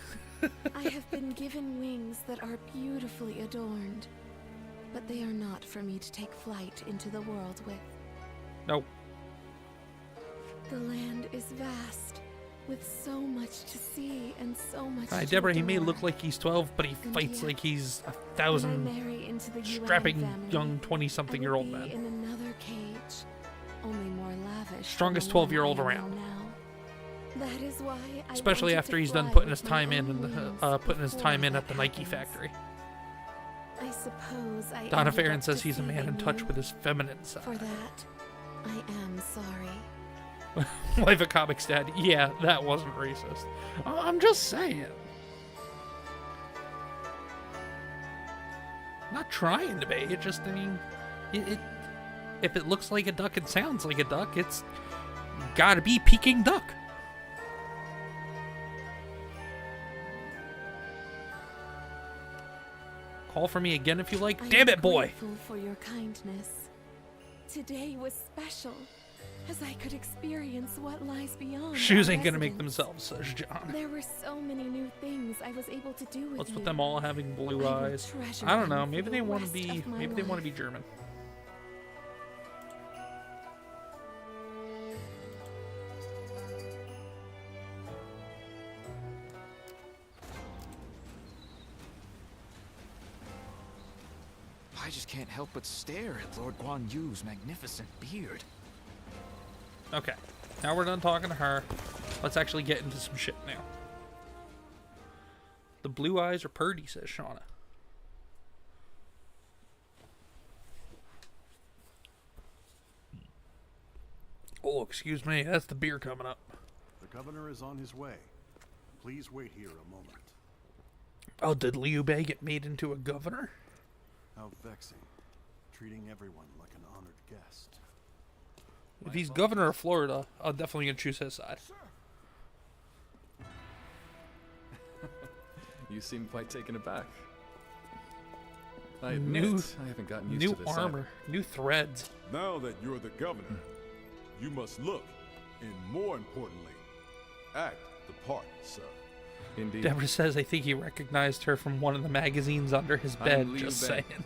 I have been given wings that are beautifully adorned, but they are not for me to take flight into the world with. Nope. The land is vast, with so much to see and so much to Deborah, he may adore. look like he's 12, but he And fights yet, like he's when I 1,000 marry into the Yuan strapping family, young 20-something-year-old I will man. be in another cage, only more lavish. Strongest than the one 12-year-old I am around. in now. That is why I Especially wanted after to he's done fly putting with his my time in own and wings putting his time in before at the that Nike happens. factory. I suppose I Donna ended Farron up says he's a man in deceiving touch you. with his feminine side. For that, I am sorry. Life of Comics Dad. Yeah, that wasn't racist. I'm just saying. Not trying to be. It just, I mean, if it looks like a duck and sounds like a duck, it's gotta be Peking duck. Call for me again if you like. Damn it, boy. Grateful for your kindness. Today was special, as I could experience what lies beyond. Shoes our ain't gonna make residence. themselves, says John. There were so many new things I was able to do with What's you. with them all having blue I will eyes? treasure I don't them know. for Maybe the they want to rest be. of my Maybe they want to life. be German. I just can't help but stare at Lord Guan Yu's magnificent beard. Okay, now we're done talking to her. Let's actually get into some shit now. The blue eyes are purty, says Shauna. Oh, excuse me, that's the beer coming up. The governor is on his way. Please wait here a moment. Oh, did Liu Bei get made into a governor? How vexing. Treating everyone like an honored guest. If he's governor of Florida, I'll definitely gonna choose his side. You seem quite taken aback. I admit, I haven't gotten used new to this armor, new threads. Now that you're the governor, you must look, and more importantly, act the part, sir. Indeed. Deborah says I think he recognized her from one of the magazines under his bed. Liu Just Bei, saying.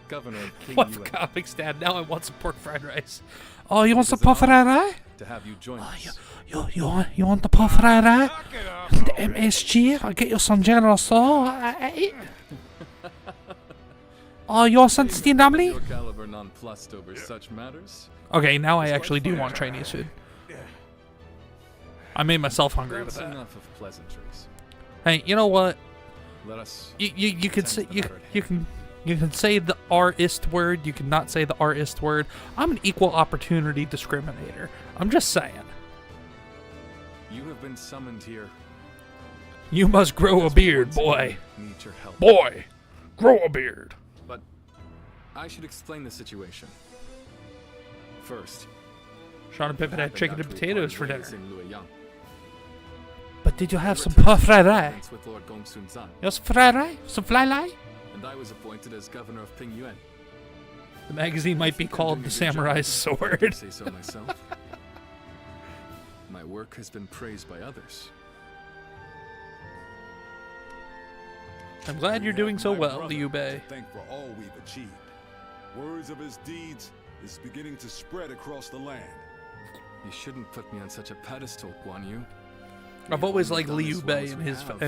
Governor of King What Yuan. Comics Dad? Now I want some pork fried rice. Oh, you want It some is an pork fried honor rice? To have you join us. You want the pork fried rice? The MSG? I'll get you some General Tso. Oh, you want some steamed omelet? Your caliber nonplussed over such matters. Okay, now I actually do want Chinese food. I made myself hungry with That's that. enough of pleasantries. Hey, you know what? Let us. You could attend say to the you matter at you can say the R-ist word. You cannot say the R-ist word. I'm an equal opportunity discriminator. I'm just saying. You have been summoned here. You must grow a because beard, we once boy. again need your help. Boy, grow a beard. But I should explain the situation. First, Sean and Pippin had chicken and potatoes for dinner. in Luoyang. But did you have I some returned pork to fried the rice? province with Lord Gongsun Zan, You want some fried rice? Some fly lie? and I was appointed as governor of Ping Yuan. The magazine might be called The Samurai's If I Sword. can say so myself. My work has been praised by others. I'm glad you're doing so My well, brother Liu to Bei. thank for all we've achieved. Words of his deeds is beginning to spread across the land. You shouldn't put me on such a pedestal, Guan Yu. I've always We've liked done Liu as well Bei as and we his have.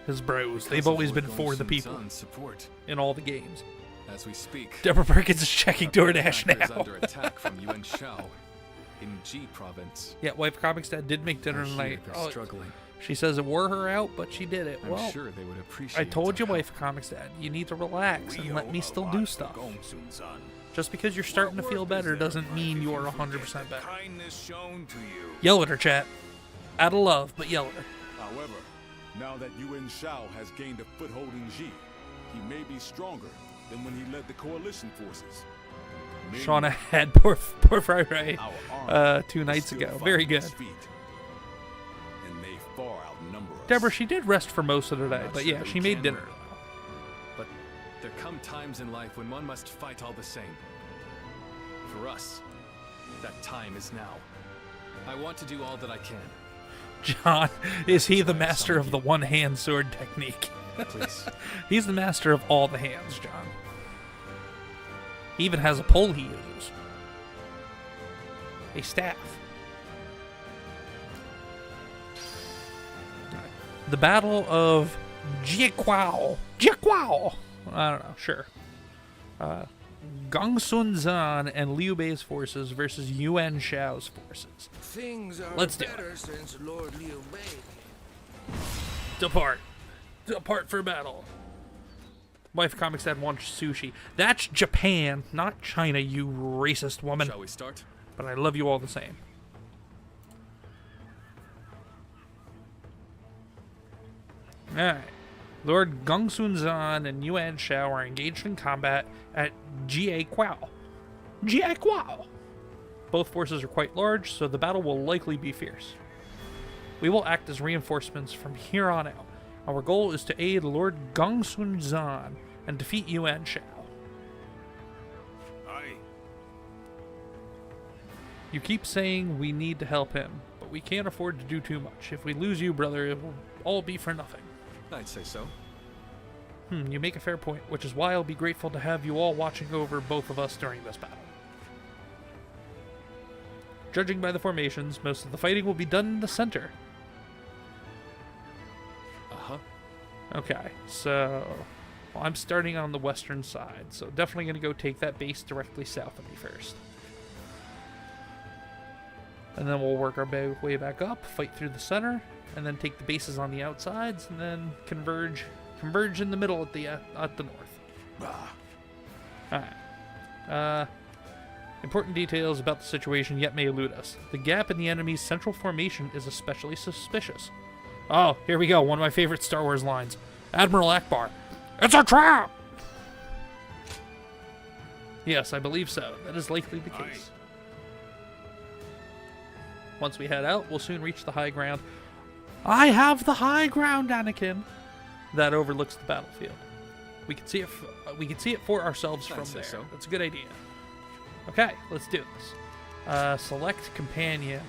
his bros. Because They've of always Lord been for the Gongsun people Zan's support. in all the games. As we speak, Deborah Perkins is checking our DoorDash benefactor is now. under attack from Yuan Shao in Ji province. Yeah, Wife Comics Dad did make dinner I hear tonight. they're Oh, struggling. she says it wore her out, but she did it. I'm Well, sure they would appreciate I told you, our Wife Comics Dad, you need to relax and let me still do stuff. Just because you're starting to feel better doesn't mean you're 100% better. Kindness shown to you. Yell at her, chat. Out of love, but yell at her. However, now that Yuan Shao has gained a foothold in Ji, he may be stronger than when he led the coalition forces. Maybe Shauna had poor Friday 2 nights still ago. fighting Very good. his feet, and they far outnumber us. Deborah, she did rest for most of the day, but yeah, she made dinner. But there come times in life when one must fight all the same. For us, that time is now. I want to do all that I can. John, is he the master of the one-hand sword technique? Please. He's the master of all the hands, John. He even has a pole he uses. A staff. The Battle of Jiequao. Jiequao! I don't know, sure. Gongsun Zan and Liu Bei's forces versus Yuan Shao's forces. Things are Let's do better it. since Lord Liu Bei. Depart. Depart for battle. Wife Comix had one sushi. That's Japan, not China, you racist woman. Shall we start? But I love you all the same. Alright. Lord Gongsun Zan and Yuan Shao are engaged in combat at Jiequao. Jiequao! Both forces are quite large, so the battle will likely be fierce. We will act as reinforcements from here on out. Our goal is to aid Lord Gongsun Zan and defeat Yuan Shao. Aye. You keep saying we need to help him, but we can't afford to do too much. If we lose you, brother, it will all be for nothing. I'd say so. You make a fair point, which is why I'll be grateful to have you all watching over both of us during this battle. Judging by the formations, most of the fighting will be done in the center. Uh-huh. Okay, so I'm starting on the western side, so definitely going to go take that base directly south of me first. And then we'll work our way back up, fight through the center, and then take the bases on the outsides, and then converge in the middle at the north. Alright. Important details about the situation yet may elude us. The gap in the enemy's central formation is especially suspicious. Oh, here we go, one of my favorite Star Wars lines. Admiral Akbar. It's a trap! Yes, I believe so. That is likely the case. Once we head out, we'll soon reach the high ground. I have the high ground, Anakin! That overlooks the battlefield. We can see it for ourselves from there. So. That's a good idea. Okay, let's do this. Select companion.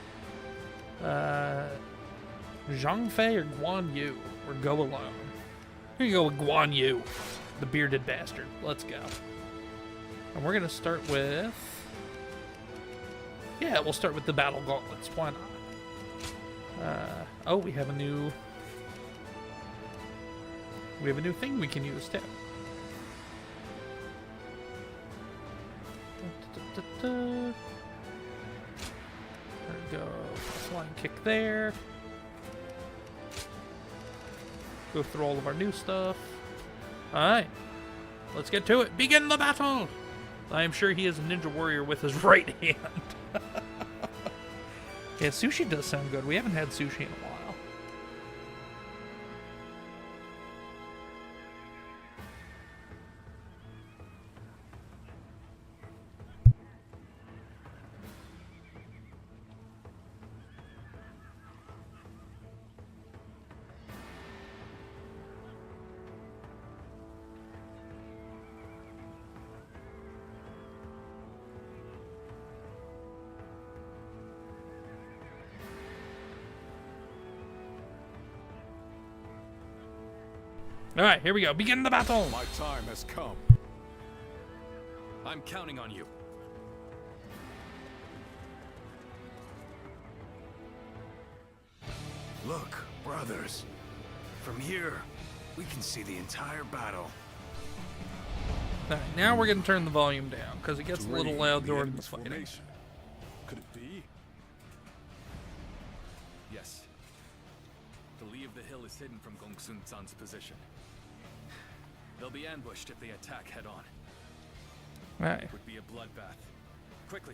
Zhang Fei or Guan Yu, or go alone. Here you go with Guan Yu, the bearded bastard. Let's go. And we're gonna start with. Yeah, we'll start with the battle gauntlets. Why not? Oh, we have a new thing we can use too. There we go. Flying kick there. Go through all of our new stuff. Alright. Let's get to it. Begin the battle! I am sure he is a ninja warrior with his right hand. Yeah, sushi does sound good. We haven't had sushi in a while. Alright, here we go. Begin the battle! My time has come. I'm counting on you. Look, brothers. From here, we can see the entire battle. Alright, now we're going to turn the volume down, because it gets a little loud during the enemy's fighting. formation. Could it be? Yes. The lee of the hill is hidden from Gongsun Zan's position. They'll be ambushed if they attack head-on. Alright. It would be a bloodbath. Quickly,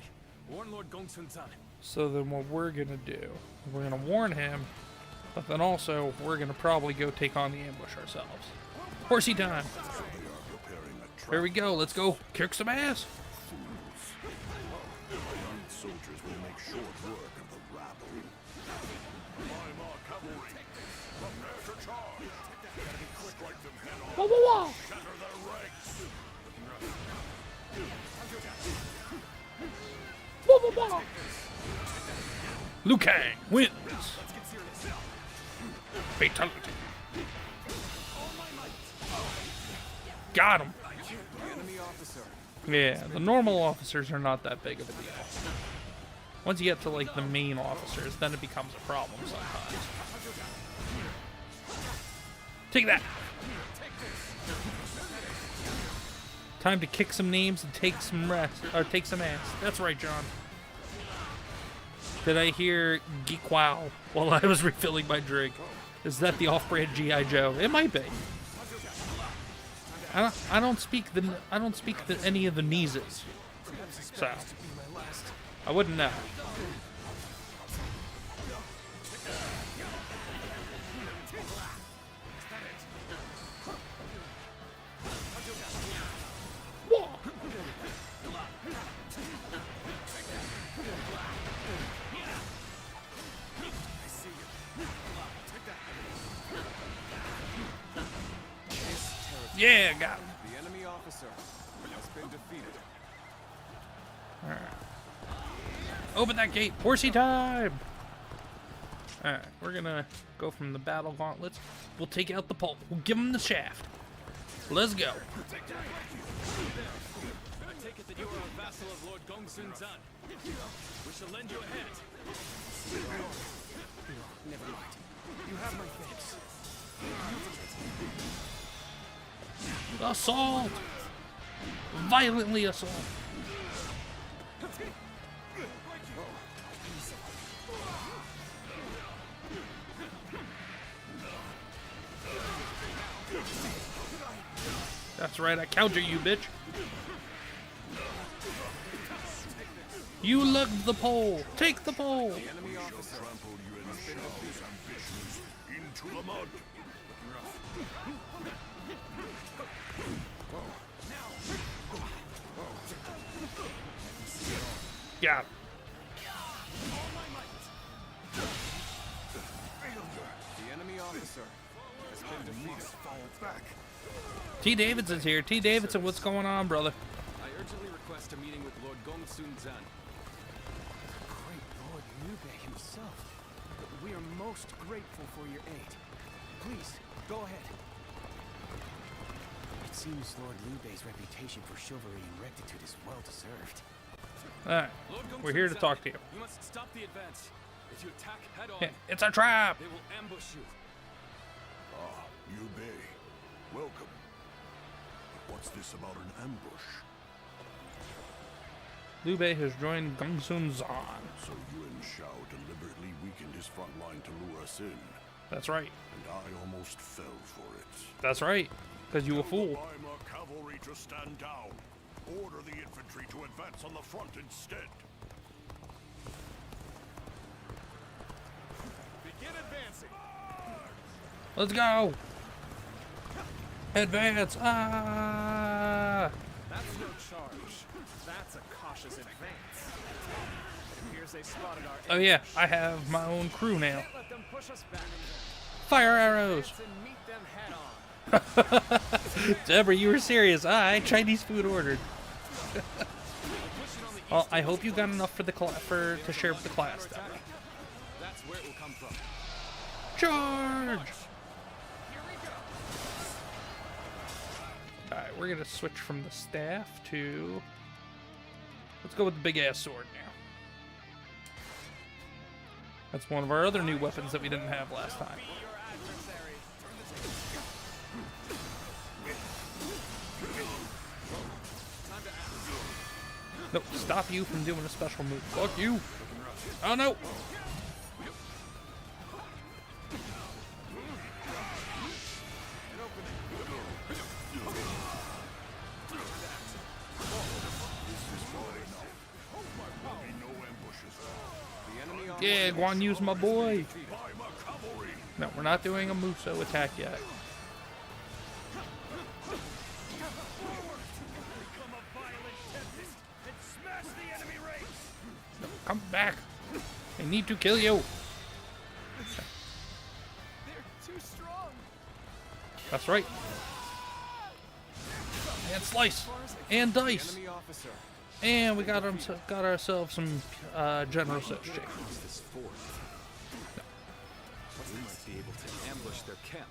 warn Lord Gongsun-san. So then what we're gonna do, we're gonna warn him, but then also we're gonna probably go take on the ambush ourselves. Horsey time! Here we go, let's go kick some ass! Soldiers will make short work of the rabble. I'm our cavalry. Prepare to charge. Gotta be quick, strike them head on. Whoa, whoa, whoa. Shatter their ranks. Whoa, whoa, whoa. Liu Kang wins. Fatality. Got him. Yeah, the normal officers are not that big of a deal. Once you get to like the main officers, then it becomes a problem sometimes. Take that. Time to kick some names and take some rest, or take some ass. That's right, John. Did I hear geek wow while I was refilling my drink? Is that the off-brand G.I. Joe? It might be. I don't speak any of the Mises, so I wouldn't know. Yeah, got him. The enemy officer has been defeated. Alright. Open that gate. Horsey time! Alright, we're gonna go from the battle gauntlets. We'll take out the pole. We'll give him the shaft. Let's go. I take it that you are a vassal of Lord Gongsun-san. We shall lend you a hand. Never mind. You have my thanks. Assault! Violently assault. That's right, I counter you, bitch. You lugged the pole. Take the pole. The enemy officer trample you and shove his ambitions into the mud. Yeah. The enemy officer has been defeated. Fall back. T. Davidson's here. T. Davidson, what's going on, brother? I urgently request a meeting with Lord Gongsun-san. Great Lord Liu Bei himself. We are most grateful for your aid. Please, go ahead. It seems Lord Liu Bei's reputation for chivalry and rectitude is well deserved. Alright, we're here to talk to you. You must stop the advance. If you attack head on, Yeah, it's a trap. They will ambush you. Ah, Liu Bei. Welcome. But what's this about an ambush? Liu Bei has joined Gongsun-san. So Yuan Shao deliberately weakened his front line to lure us in. That's right. And I almost fell for it. That's right, because you a fool. I'm a cavalry to stand down. Order the infantry to advance on the front instead. Begin advancing. Let's go. Advance. Ah. That's no charge. That's a cautious advance. It appears they spotted our Oh yeah, I have my own crew now. Can't let them push us back. Fire arrows. And meet them head on. Deborah, you were serious. Chinese food ordered. Well, I hope you got enough for the to share with the class, Deborah. That's where it will come from. Charge! Alright, we're gonna switch from the staff to... Let's go with the big ass sword now. That's one of our other new weapons that we didn't have last time. Nope, stop you from doing a special move. Fuck you! Oh no! Yeah, Guan Yu's my boy. No, we're not doing a Muso attack yet. No, come back. I need to kill you. That's right. And slice. And dice. And we got ourselves some General Soch chicken. We might be able to ambush their camp.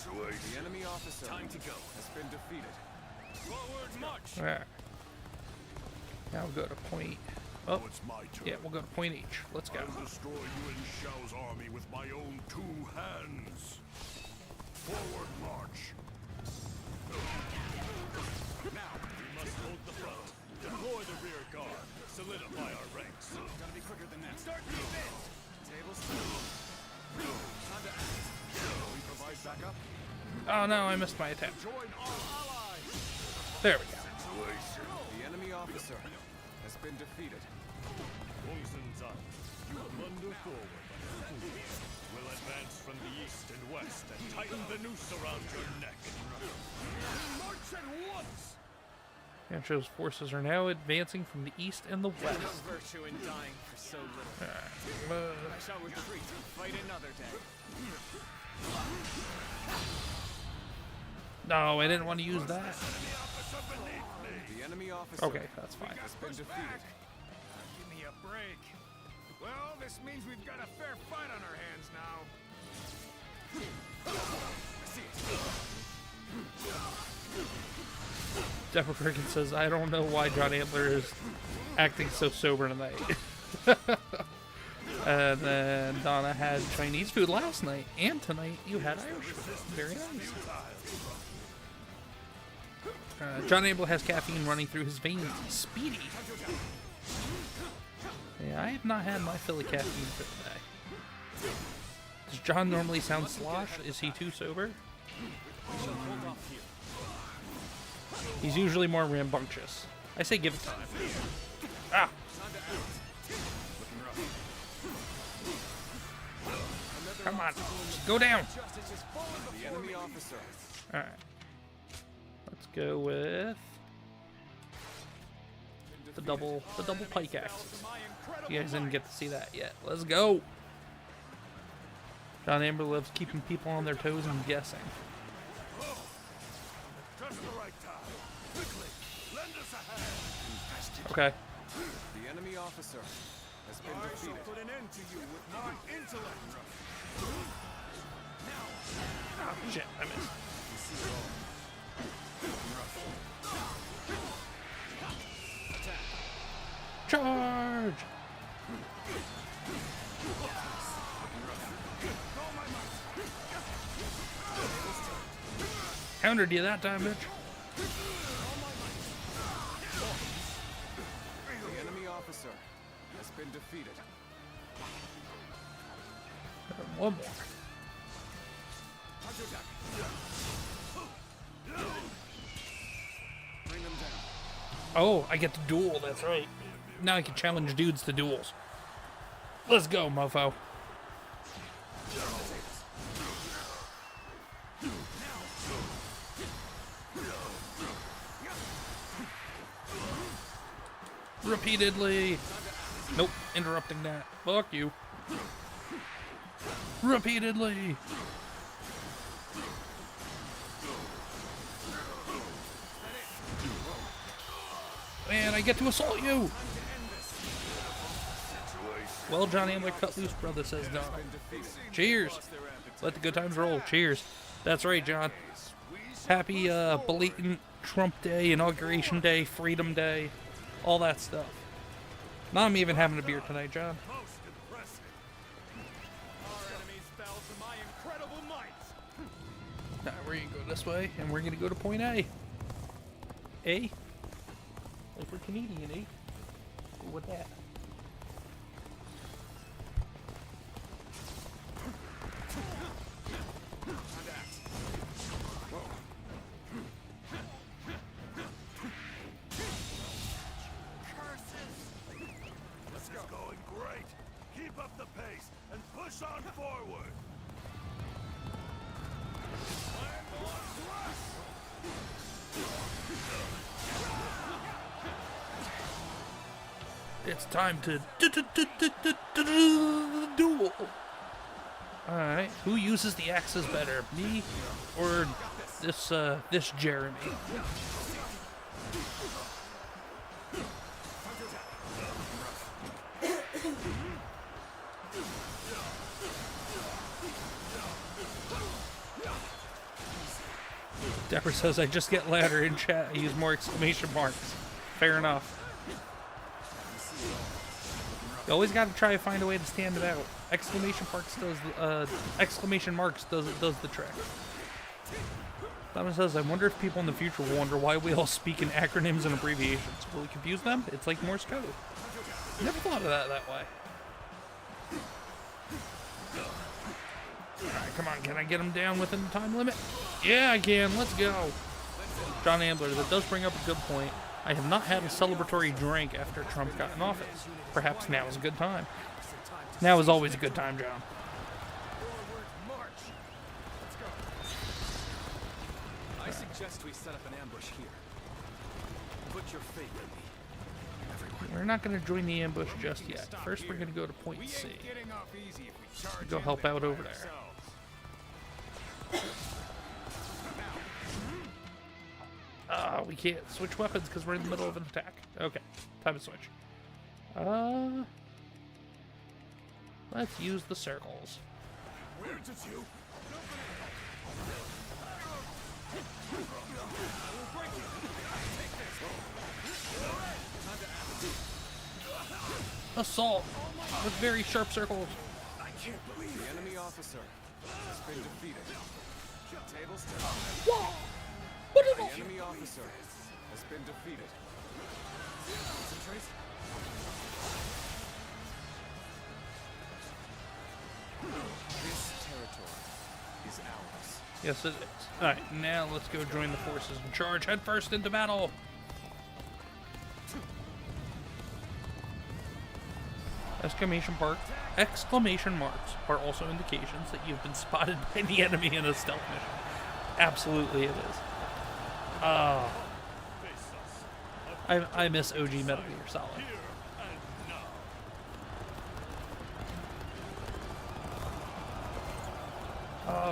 The enemy officer time to go has been defeated. Forward march. Alright. Now we'll go to point. Oh, yeah, we'll go to point H. Let's go. I'll destroy you and Xiao's army with my own 2 hands. Forward march. Now, we must hold the front, deploy the rear guard, solidify our ranks. Gotta be quicker than that. Start the event! Tables turn. Time to act. We provide backup. Oh no, I missed my attack. Join our allies. There we go. The enemy officer has been defeated. Wongsun-zan, you blunder forward. We'll advance from the east and west and tighten the noose around your neck. March at once! Yancho's forces are now advancing from the east and the west. No virtue in dying for so little. I shall retreat and fight another day. No, I didn't want to use that. The enemy officer Okay, that's fine. has been defeated. Give me a break. Well, this means we've got a fair fight on our hands now. Dapper Cricket says, I don't know why John Antler is acting so sober tonight. And then Donna had Chinese food last night, and tonight you had Irish food. Very nice. John Abel has caffeine running through his veins. Speedy. Yeah, I have not had my fill of caffeine for today. Does John normally sound slosh? Is he too sober? He's usually more rambunctious. I say give it time. Ah! Come on, just go down. The enemy officer. All right. Let's go with the double pike axes. You guys didn't get to see that yet. Let's go. John Amber loves keeping people on their toes and guessing. Just the right time. Quickly, lend us a hand. Okay. The enemy officer has been I shall defeated. put an end to you with my intellect. Oh, shit, I missed. Charge! Countered you that time, bitch. The enemy officer has been defeated. One more. Bring them down. Oh, I get to duel, that's right. Now I can challenge dudes to duels. Let's go, mofo. Repeatedly. Nope, interrupting that. Fuck you. Repeatedly. And I get to assault you. Well, John Ambler cut loose, brother, says Donna. Cheers. Let the good times roll. Cheers. That's right, John. Happy blatant Trump Day, Inauguration Day, Freedom Day, all that stuff. Now I'm even having a beer tonight, John. Now we're gonna go this way, and we're gonna go to point A. A? Like we're Canadian, eh? Go with that. pace and push on forward. It's time to duel. Alright, who uses the axes better? Me or this Jeremy? Dapper says, I just get louder in chat. I use more exclamation marks. Fair enough. You always got to try to find a way to stand it out. Exclamation marks does the trick. Donna says, I wonder if people in the future will wonder why we all speak in acronyms and abbreviations. Will it confuse them? It's like Morse code. Never thought of that way. Alright, come on. Can I get him down within the time limit? Yeah, I can. Let's go. John Ambler, that does bring up a good point. I have not had a celebratory drink after Trump got in office. Perhaps now is a good time. Now is always a good time, John. I suggest we set up an ambush here. Put your faith in me. We're not going to join the ambush just yet. First, we're going to go to point C. Go help out over there. We can't switch weapons because we're in the middle of an attack. Okay, time to switch. Let's use the circles. Where did you? Assault with very sharp circles. I can't believe the enemy officer has been defeated. Tables turn. Whoa! The enemy officer has been defeated. Concentrate. This territory is ours. Yes, it is. Alright, now let's go join the forces and charge headfirst into battle. Exclamation marks are also indications that you've been spotted by the enemy in a stealth mission. Absolutely it is. I miss OG Metal Gear Solid.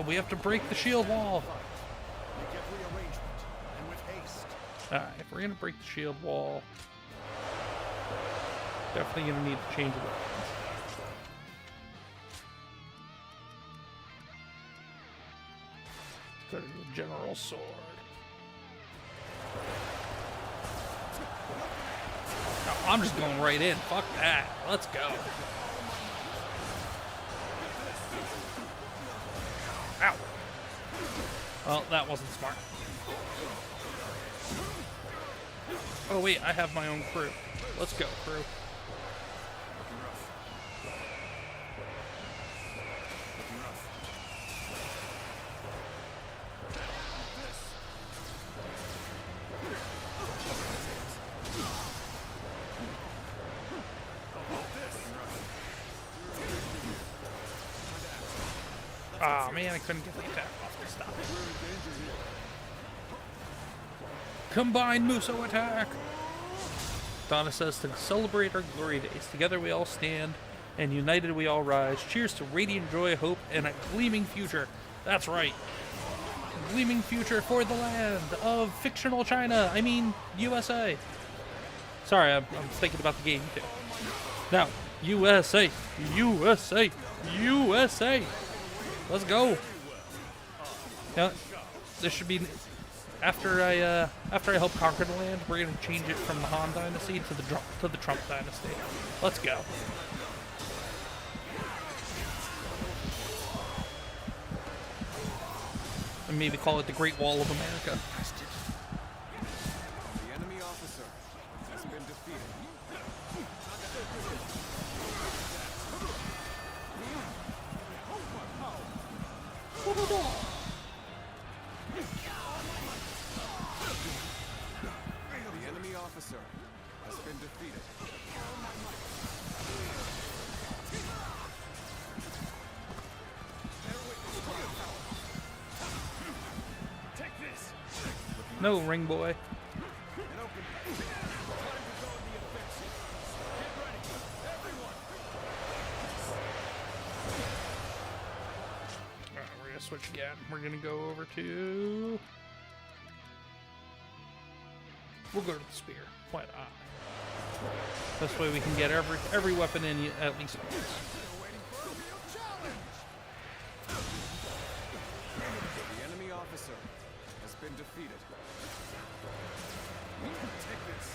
We have to break the shield wall. Alright, if we're gonna break the shield wall, definitely gonna need to change the weapons. Let's go to the General Sword. No, I'm just going right in. Fuck that. Let's go. Ow. Well, that wasn't smart. Oh wait, I have my own crew. Let's go, crew. Ah, man, I couldn't get the attack off to stop it. Combined Muso attack! Donna says, to celebrate our glory days, together we all stand, and united we all rise. Cheers to radiant joy, hope, and a gleaming future. That's right. A gleaming future for the land of fictional China. I mean, USA. Sorry, I'm thinking about the game, too. Now, USA, USA, USA. Let's go. Now, this should be after I help conquer the land. We're gonna change it from the Han Dynasty to the Trump Dynasty. Let's go. And maybe call it the Great Wall of America. The enemy officer has been defeated. The enemy officer has been defeated. No, ring boy. Alright, we're gonna switch again. We're gonna go over to... We'll go to the spear. Why not? This way we can get every weapon in at least once. The enemy officer has been defeated. Take this.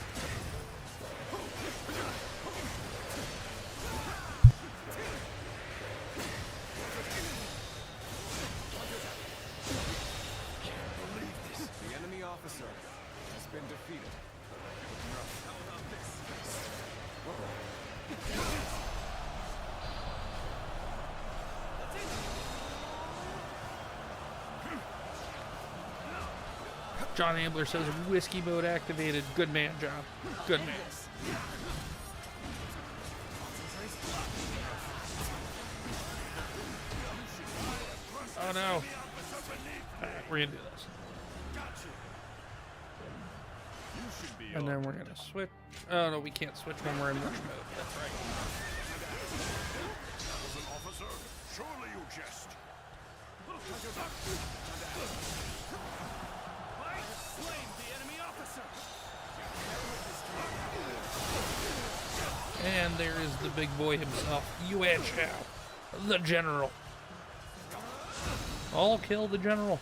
Can't believe this. The enemy officer has been defeated. How about this? John Ambler says whiskey mode activated. Good man, John. Good man. Oh no. Alright, we're gonna do this. And then we're gonna switch. Oh no, we can't switch when we're in rush mode. That's right. Officer, surely you jest. And there is the big boy himself, Yuan Shao, the general. All kill the general.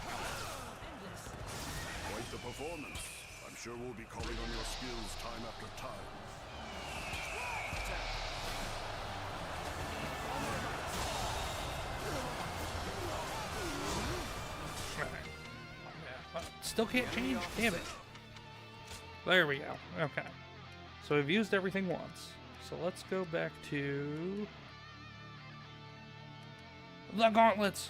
Quite the performance. I'm sure we'll be calling on your skills time after time. Still can't change? Damn it. There we go. Okay. So we've used everything once. So let's go back to the gauntlets.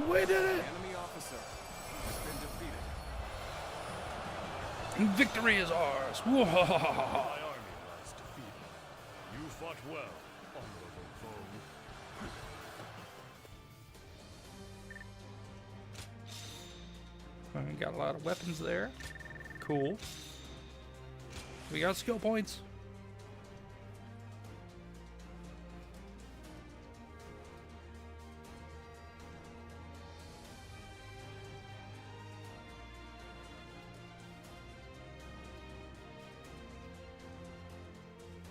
We did it! Enemy officer has been defeated. Victory is ours! My army lies defeated. You fought well, honorable foe. We got a lot of weapons there. Cool. We got skill points.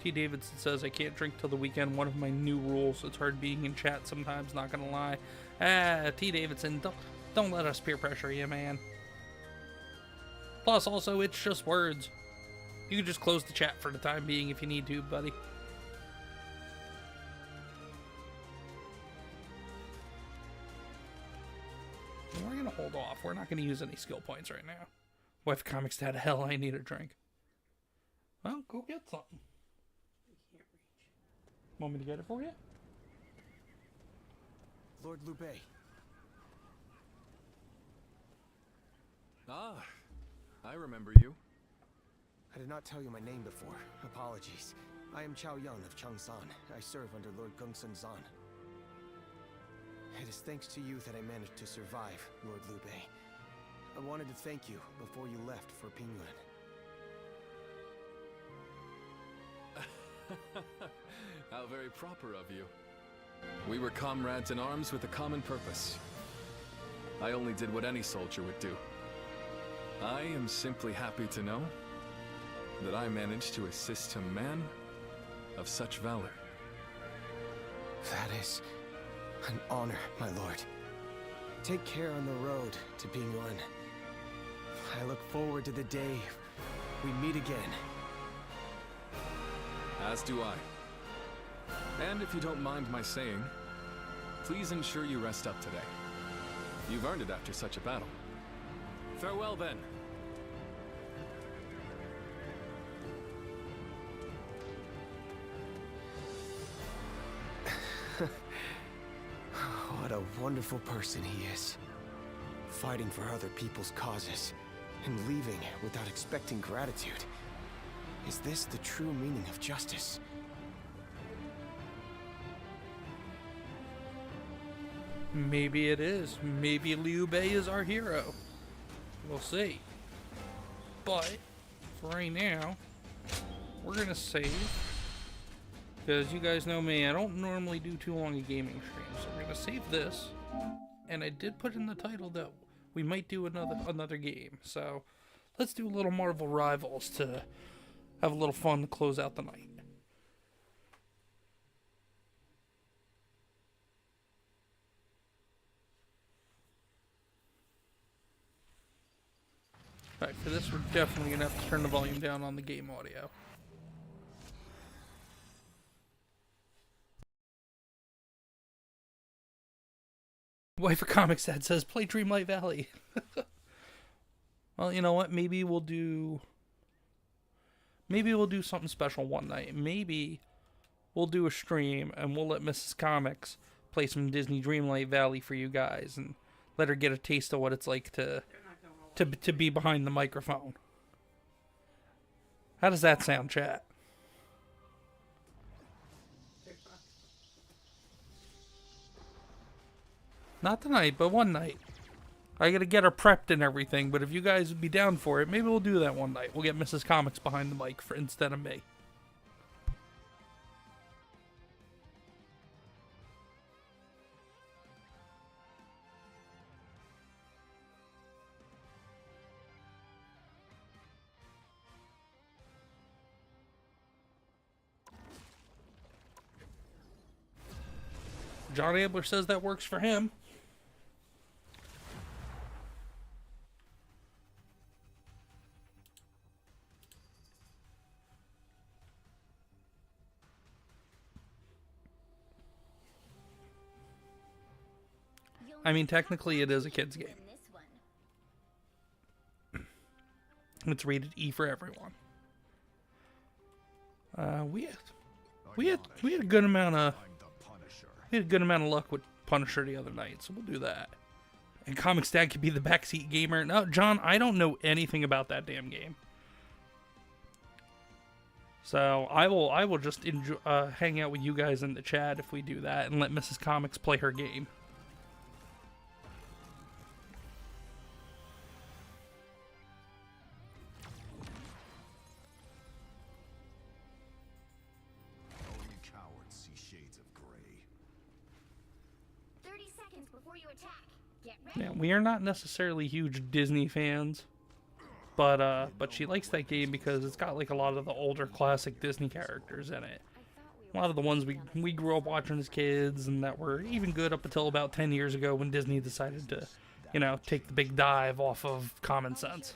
T. Davidson says, I can't drink till the weekend. One of my new rules. It's hard being in chat sometimes, not gonna lie. T. Davidson, don't let us peer pressure you, man. Plus, also, it's just words. You can just close the chat for the time being if you need to, buddy. We're gonna hold off. We're not gonna use any skill points right now. Wife Comics Dad, hell, I need a drink. Well, go get something. Want me to get it for you? Lord Liu Bei. Ah, I remember you. I did not tell you my name before. Apologies. I am Chao Yun of Changsan. I serve under Lord Gongsun Zan. It is thanks to you that I managed to survive, Lord Liu Bei. I wanted to thank you before you left for Pingyuan. How very proper of you. We were comrades in arms with a common purpose. I only did what any soldier would do. I am simply happy to know that I managed to assist a man of such valor. That is an honor, my lord. Take care on the road to Pingyuan. I look forward to the day we meet again. As do I. And if you don't mind my saying, please ensure you rest up today. You've earned it after such a battle. Farewell, then. What a wonderful person he is. Fighting for other people's causes, and leaving without expecting gratitude. Is this the true meaning of justice? Maybe it is. Maybe Liu Bei is our hero. We'll see. But, for right now, we're gonna save. Because you guys know me, I don't normally do too long a gaming stream. So we're gonna save this. And I did put in the title that we might do another game. So, let's do a little Marvel Rivals to have a little fun to close out the night. Alright, for this we're definitely going to have to turn the volume down on the game audio. Wife of Comics Dad says, play Dreamlight Valley. Well, you know what? Maybe we'll do something special one night. Maybe we'll do a stream and we'll let Mrs. Comics play some Disney Dreamlight Valley for you guys and let her get a taste of what it's like to be behind the microphone. How does that sound, chat? Not tonight, but one night. I gotta get her prepped and everything, but if you guys would be down for it, maybe we'll do that one night. We'll get Mrs. Comics behind the mic instead of me. John Ambler says that works for him. I mean, technically it is a kid's game. It's rated E for everyone. We had a good amount of luck with Punisher the other night, so we'll do that. And Comics Dad could be the backseat gamer. No, John, I don't know anything about that damn game. So I will just enjoy, hang out with you guys in the chat if we do that, and let Mrs. Comics play her game. Yeah, we are not necessarily huge Disney fans, but she likes that game because it's got like a lot of the older classic Disney characters in it. A lot of the ones we grew up watching as kids and that were even good up until about 10 years ago when Disney decided to, you know, take the big dive off of common sense.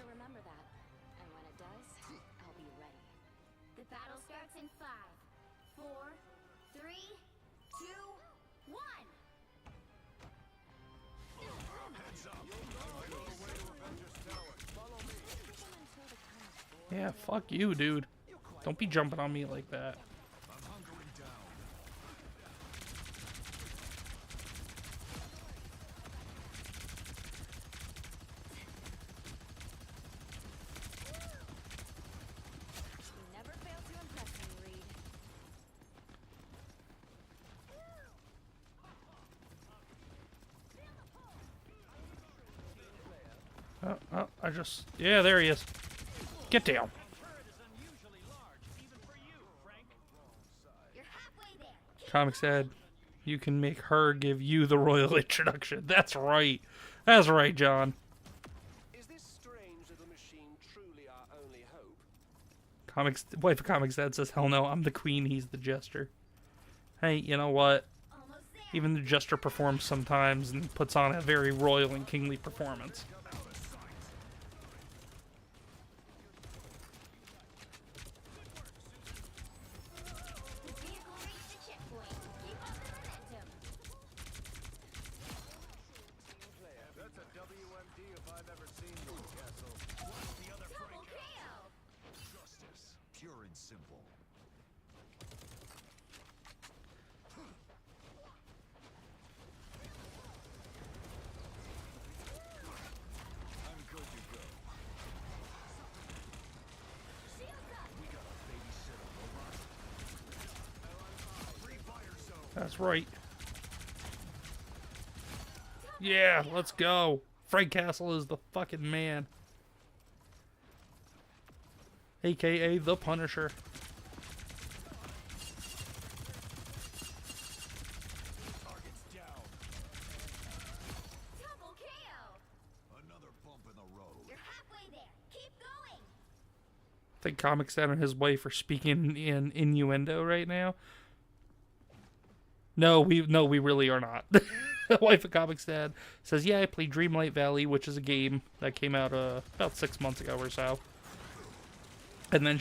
Yeah, fuck you, dude. Don't be jumping on me like that. Yeah, there he is. Get down. Comic said, you can make her give you the royal introduction. That's right. That's right, John. Is this strange little machine truly our only hope? Comics, wife of Comics Dad says, hell no, I'm the queen, he's the jester. Hey, you know what? Even the jester performs sometimes and puts on a very royal and kingly performance. simple. I'm good to go. We got a babysitter robot. Free fire zone. That's right. Yeah, let's go. Frank Castle is the fucking man. AKA the Punisher. Target's down. Double KO. Another bump in the road. You're halfway there. Keep going. I think Comix and his wife are speaking in innuendo right now. No, we really are not. The wife of Comix Dad says, yeah, I played Dreamlight Valley, which is a game that came out about 6 months ago or so. And then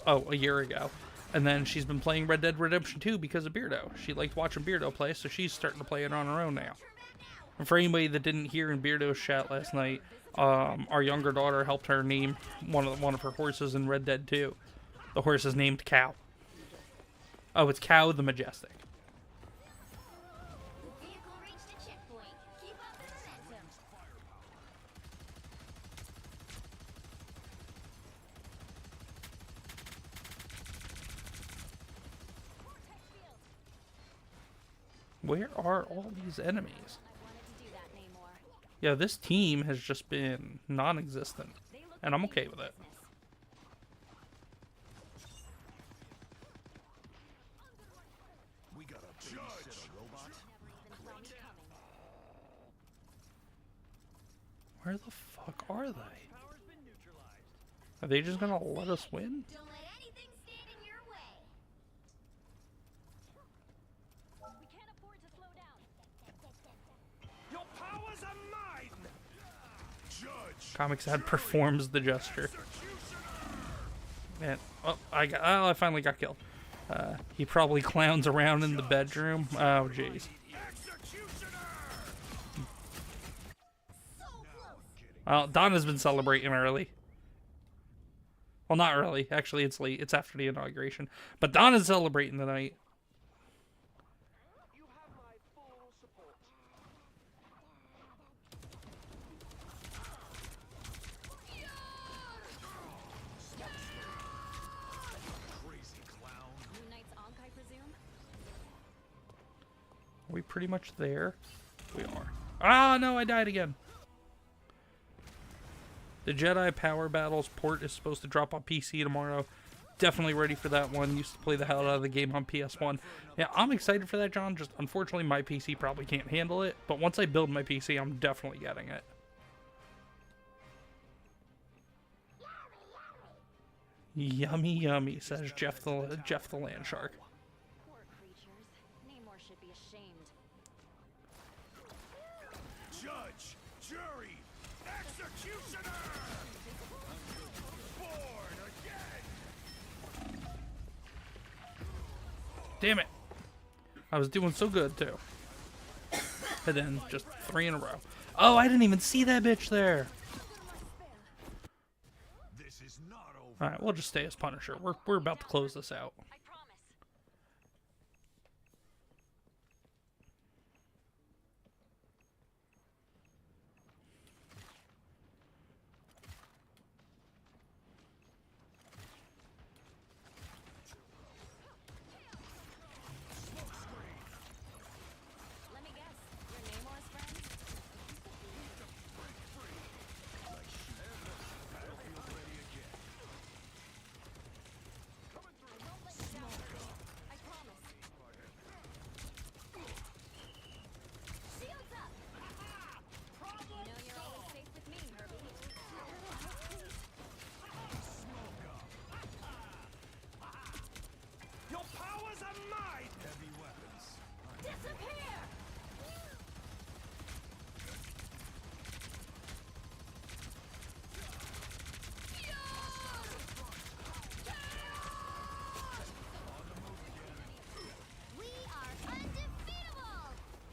a year ago. And then she's been playing Red Dead Redemption 2 because of Beardo. She liked watching Beardo play, so she's starting to play it on her own now. And for anybody that didn't hear in Beardo's chat last night, our younger daughter helped her name one of her horses in Red Dead 2. The horse is named Cow. Oh, it's Cow the Majestic. Where are all these enemies? Yeah, this team has just been non-existent, and I'm okay with it. We got a babysitter robot. Where the fuck are they? Are they just gonna let us win? Comix Dad performs the gesture. And I finally got killed. He probably clowns around in the bedroom. Oh jeez. Well, Donna's been celebrating early. Well, not early. Actually, it's late. It's after the inauguration. But Donna's celebrating tonight. Are we pretty much there? We are. Ah, no, I died again. The Jedi Power Battles port is supposed to drop on PC tomorrow. Definitely ready for that one. Used to play the hell out of the game on PS1. Yeah, I'm excited for that, John. Just unfortunately, my PC probably can't handle it. But once I build my PC, I'm definitely getting it. Yummy, yummy, says Jeff the Land Shark. Judge, jury, executioner! Born again! Damn it. I was doing so good, too. And then just 3 in a row. Oh, I didn't even see that bitch there. Alright, we'll just stay as Punisher. We're about to close this out.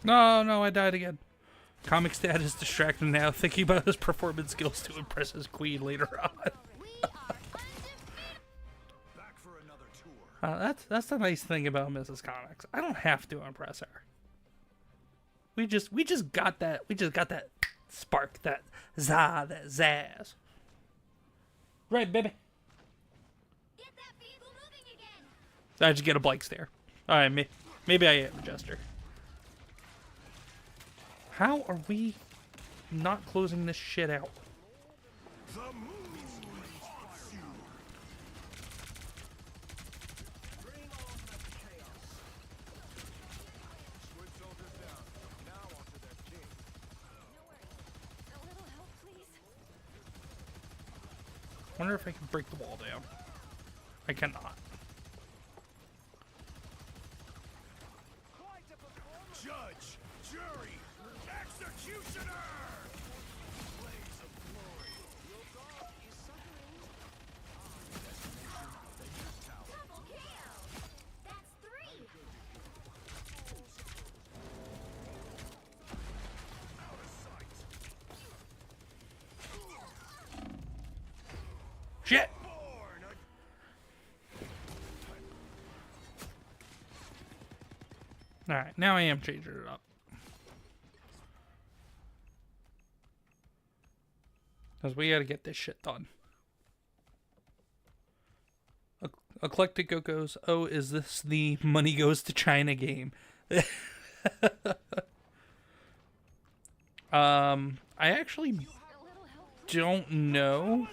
No, I died again. Comix Dad is distracted now, thinking about his performance skills to impress his queen later on. Back for That's the nice thing about Mrs. Comix. I don't have to impress her. We just got that spark, that zazz. Right, baby. I just get a blank stare. Alright, maybe I am a jester. How are we not closing this shit out? Wonder if I can break the wall down. I cannot. Judge, jury, executioner! Blaze of glory. Double kill! That's 3! Out of sight. Shit! Alright, now I am changing it up. Because we gotta get this shit done. Eclectic Goat goes, oh, is this the money goes to China game? I actually don't know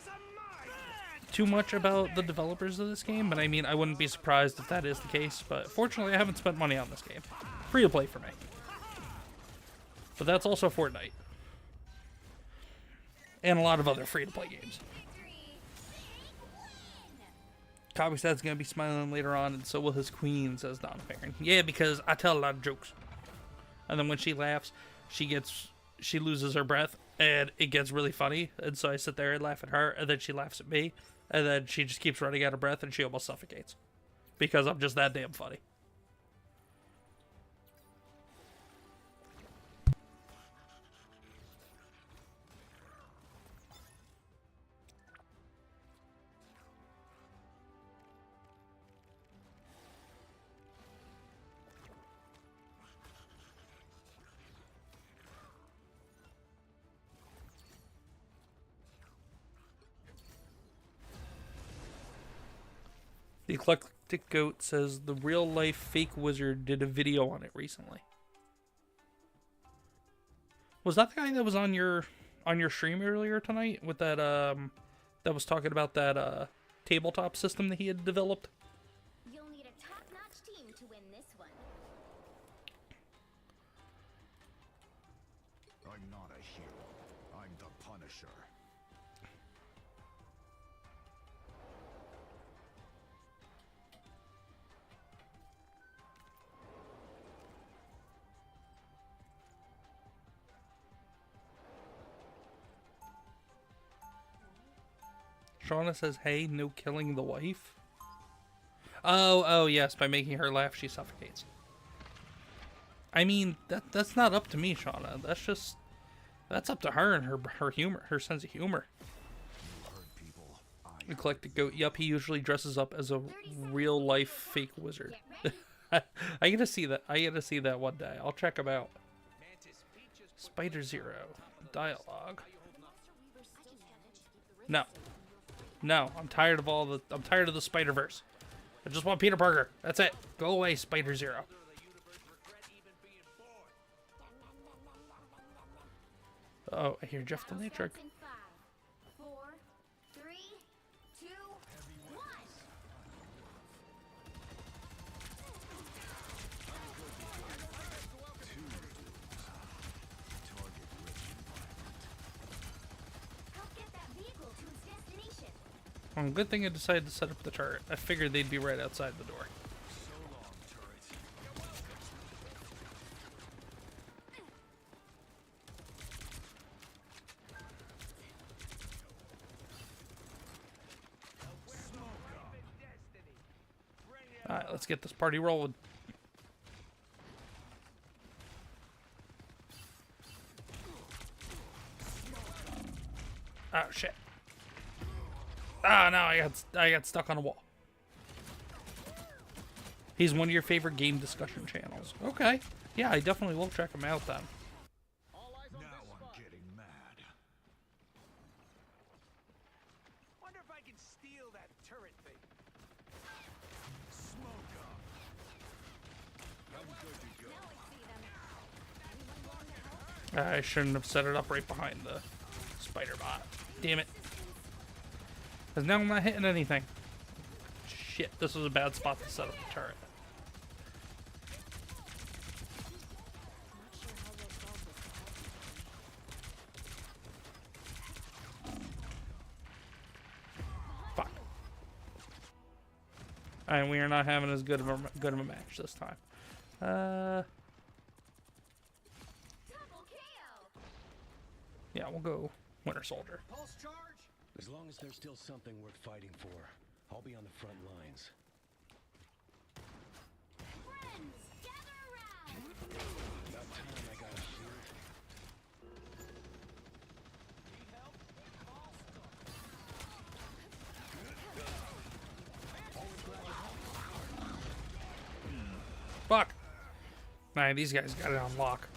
too much about the developers of this game, but I mean, I wouldn't be surprised if that is the case, but fortunately I haven't spent money on this game. Free to play for me. But that's also Fortnite. And a lot of other free to play games. Comix Dad's gonna be smiling later on, and so will his queen, says Donna Farron. Yeah, because I tell a lot of jokes. And then when she laughs, she loses her breath, and it gets really funny, and so I sit there and laugh at her, and then she laughs at me, and then she just keeps running out of breath, and she almost suffocates. Because I'm just that damn funny. The Eclectic Goat says the real life fake wizard did a video on it recently. Was that the guy that was on your stream earlier tonight with that that was talking about that tabletop system that he had developed? You'll need a top-notch team to win this one. I'm not a hero. I'm the Punisher. Shauna says, hey, no killing the wife. Oh, yes, by making her laugh, she suffocates. I mean, that's not up to me, Shauna. That's up to her and her humor, her sense of humor. Eclectic Goat, yup, he usually dresses up as a real life fake wizard. I gotta see that. I gotta see that one day. I'll check him out. Spider Zero. Dialogue. No, I'm tired of the Spider-Verse. I just want Peter Parker. That's it. Go away, Spider Zero. Oh, I hear Jeff the Matrix. 4, 3, 2, 1. Help get that vehicle to its destination. Well, good thing I decided to set up the turret. I figured they'd be right outside the door. Alright, let's get this party rolling. Oh shit. Ah, no, I got stuck on a wall. He's one of your favorite game discussion channels. Okay. Yeah, I definitely will check him out then. Now I'm getting mad. Wonder if I can steal that turret thing. Smoke up. I'm good to go. I shouldn't have set it up right behind the spider bot. Damn it. Because now I'm not hitting anything. Shit, this was a bad spot to set up the turret. Fuck. And we are not having as good of a match this time. Yeah, we'll go Winter Soldier. Pulse charge? As long as there's still something worth fighting for, I'll be on the front lines. Friends, gather around. About time I got a shield. Fuck. Nah, these guys got it on lock.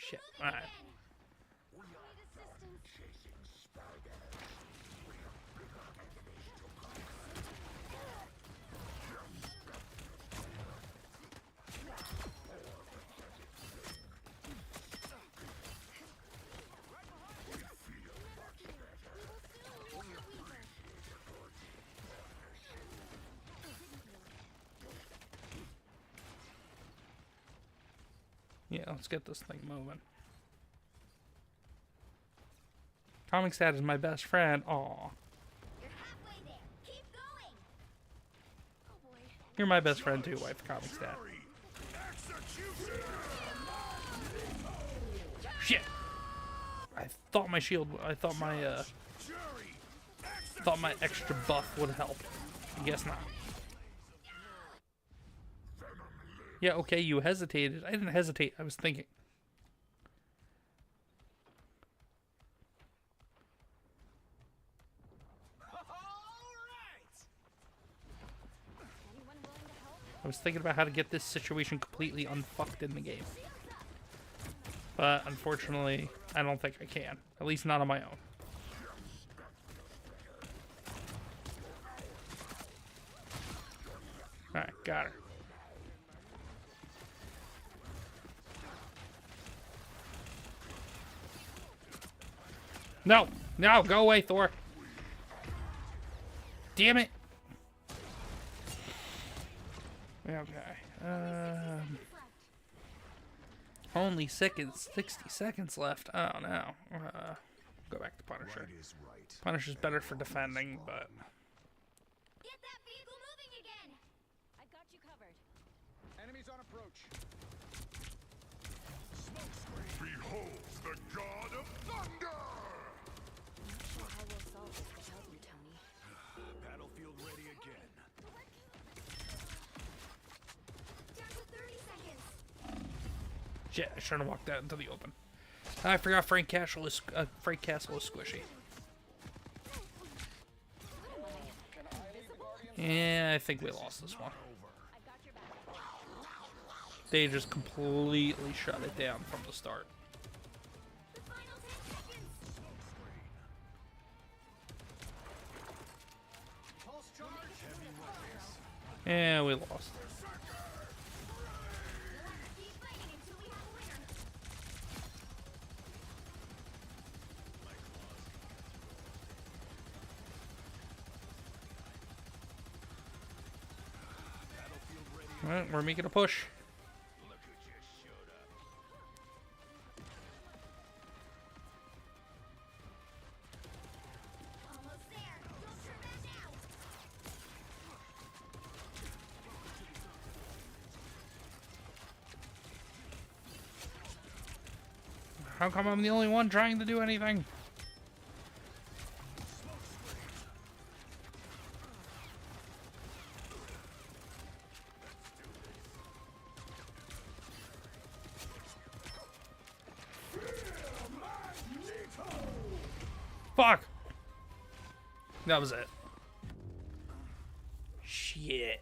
Shit. All right. Yeah, let's get this thing moving. Comix Dad is my best friend. Aw. You're halfway there. Keep going. Oh boy. You're my best friend too, wife Comix Dad. Shit. I thought my shield, I thought my extra buff would help. I guess not. Yeah, okay, you hesitated. I didn't hesitate. I was thinking. I was thinking about how to get this situation completely unfucked in the game. But unfortunately, I don't think I can. At least not on my own. Alright, got her. No! No! Go away, Thor! Damn it! Okay. Only 60 seconds left. Oh no. Go back to Punisher. Punisher's better for defending, but... Get that vehicle moving again! I've got you covered. Enemies on approach. Behold the god of thunder! Not sure how we'll solve this without you, Tony. Battlefield ready again. Down to 30 seconds. Shit, I shouldn't have walked out into the open. I forgot Frank Castle is squishy. Yeah, I think we lost this one. They just completely shut it down from the start. Yeah, we lost. Alright, we're making a push. How come I'm the only one trying to do anything? Fuck! That was it. Shit.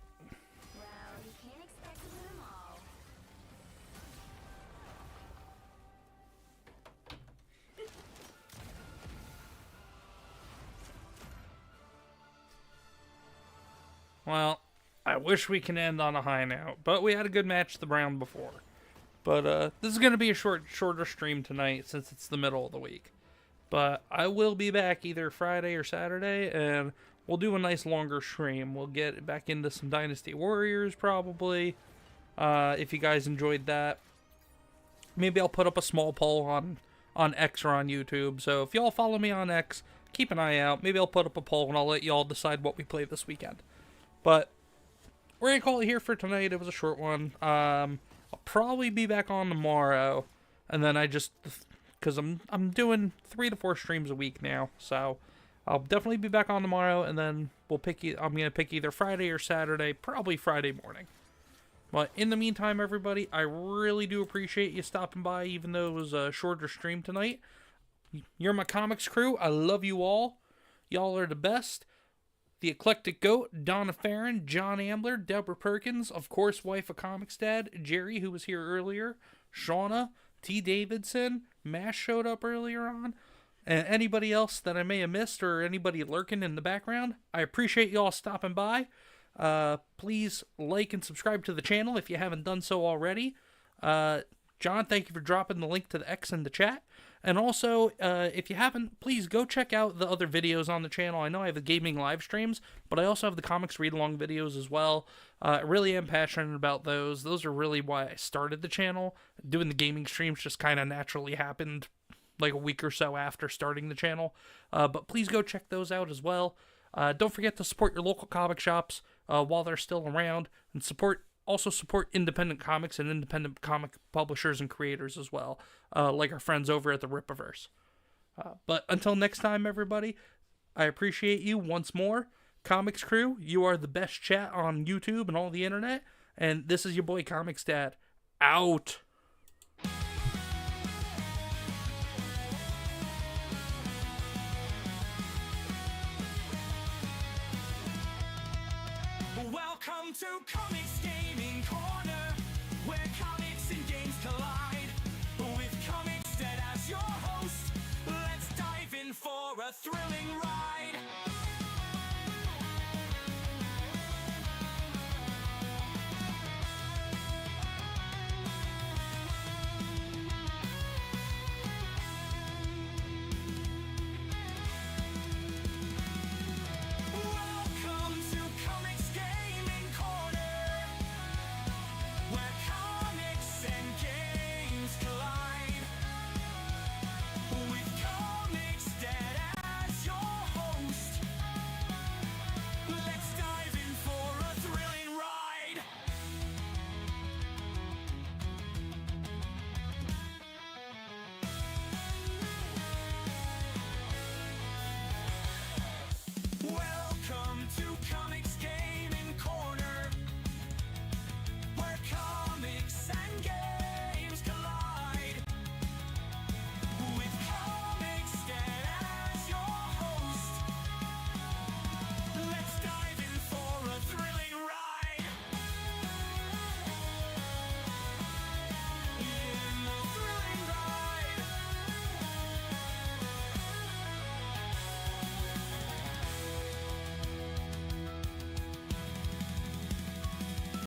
Well, I wish we can end on a high note, but we had a good match the round before. But this is going to be a shorter stream tonight since it's the middle of the week. But I will be back either Friday or Saturday, and we'll do a nice longer stream. We'll get back into some Dynasty Warriors probably, if you guys enjoyed that. Maybe I'll put up a small poll on X or on YouTube. So if y'all follow me on X, keep an eye out. Maybe I'll put up a poll, and I'll let y'all decide what we play this weekend. But we're going to call it here for tonight. It was a short one. I'll probably be back on tomorrow. And then because I'm doing 3 to 4 streams a week now. So I'll definitely be back on tomorrow. And then I'm going to pick either Friday or Saturday. Probably Friday morning. But in the meantime, everybody, I really do appreciate you stopping by, even though it was a shorter stream tonight. You're my Comix crew. I love you all. Y'all are the best. The Eclectic Goat, Donna Farron, John Ambler, Deborah Perkins, of course, wife of Comix Dad, Jerry, who was here earlier, Shauna, T. Davidson, Mash showed up earlier on, and anybody else that I may have missed or anybody lurking in the background. I appreciate y'all stopping by. Please like and subscribe to the channel if you haven't done so already. John, thank you for dropping the link to the X in the chat. And also, if you haven't, please go check out the other videos on the channel. I know I have the gaming live streams, but I also have the comics read-along videos as well. I really am passionate about those. Those are really why I started the channel. Doing the gaming streams just kind of naturally happened like a week or so after starting the channel. But please go check those out as well. Don't forget to support your local comic shops while they're still around, and also support independent comics and independent comic publishers and creators as well, like our friends over at the Rippaverse. But until next time, everybody, I appreciate you once more. Comix crew, you are the best chat on YouTube and all the internet, and this is your boy Comix Dad, out. Welcome to Comix Gaming Corner, where comics and games collide. With Comix Dad as your host, let's dive in for a thrilling ride.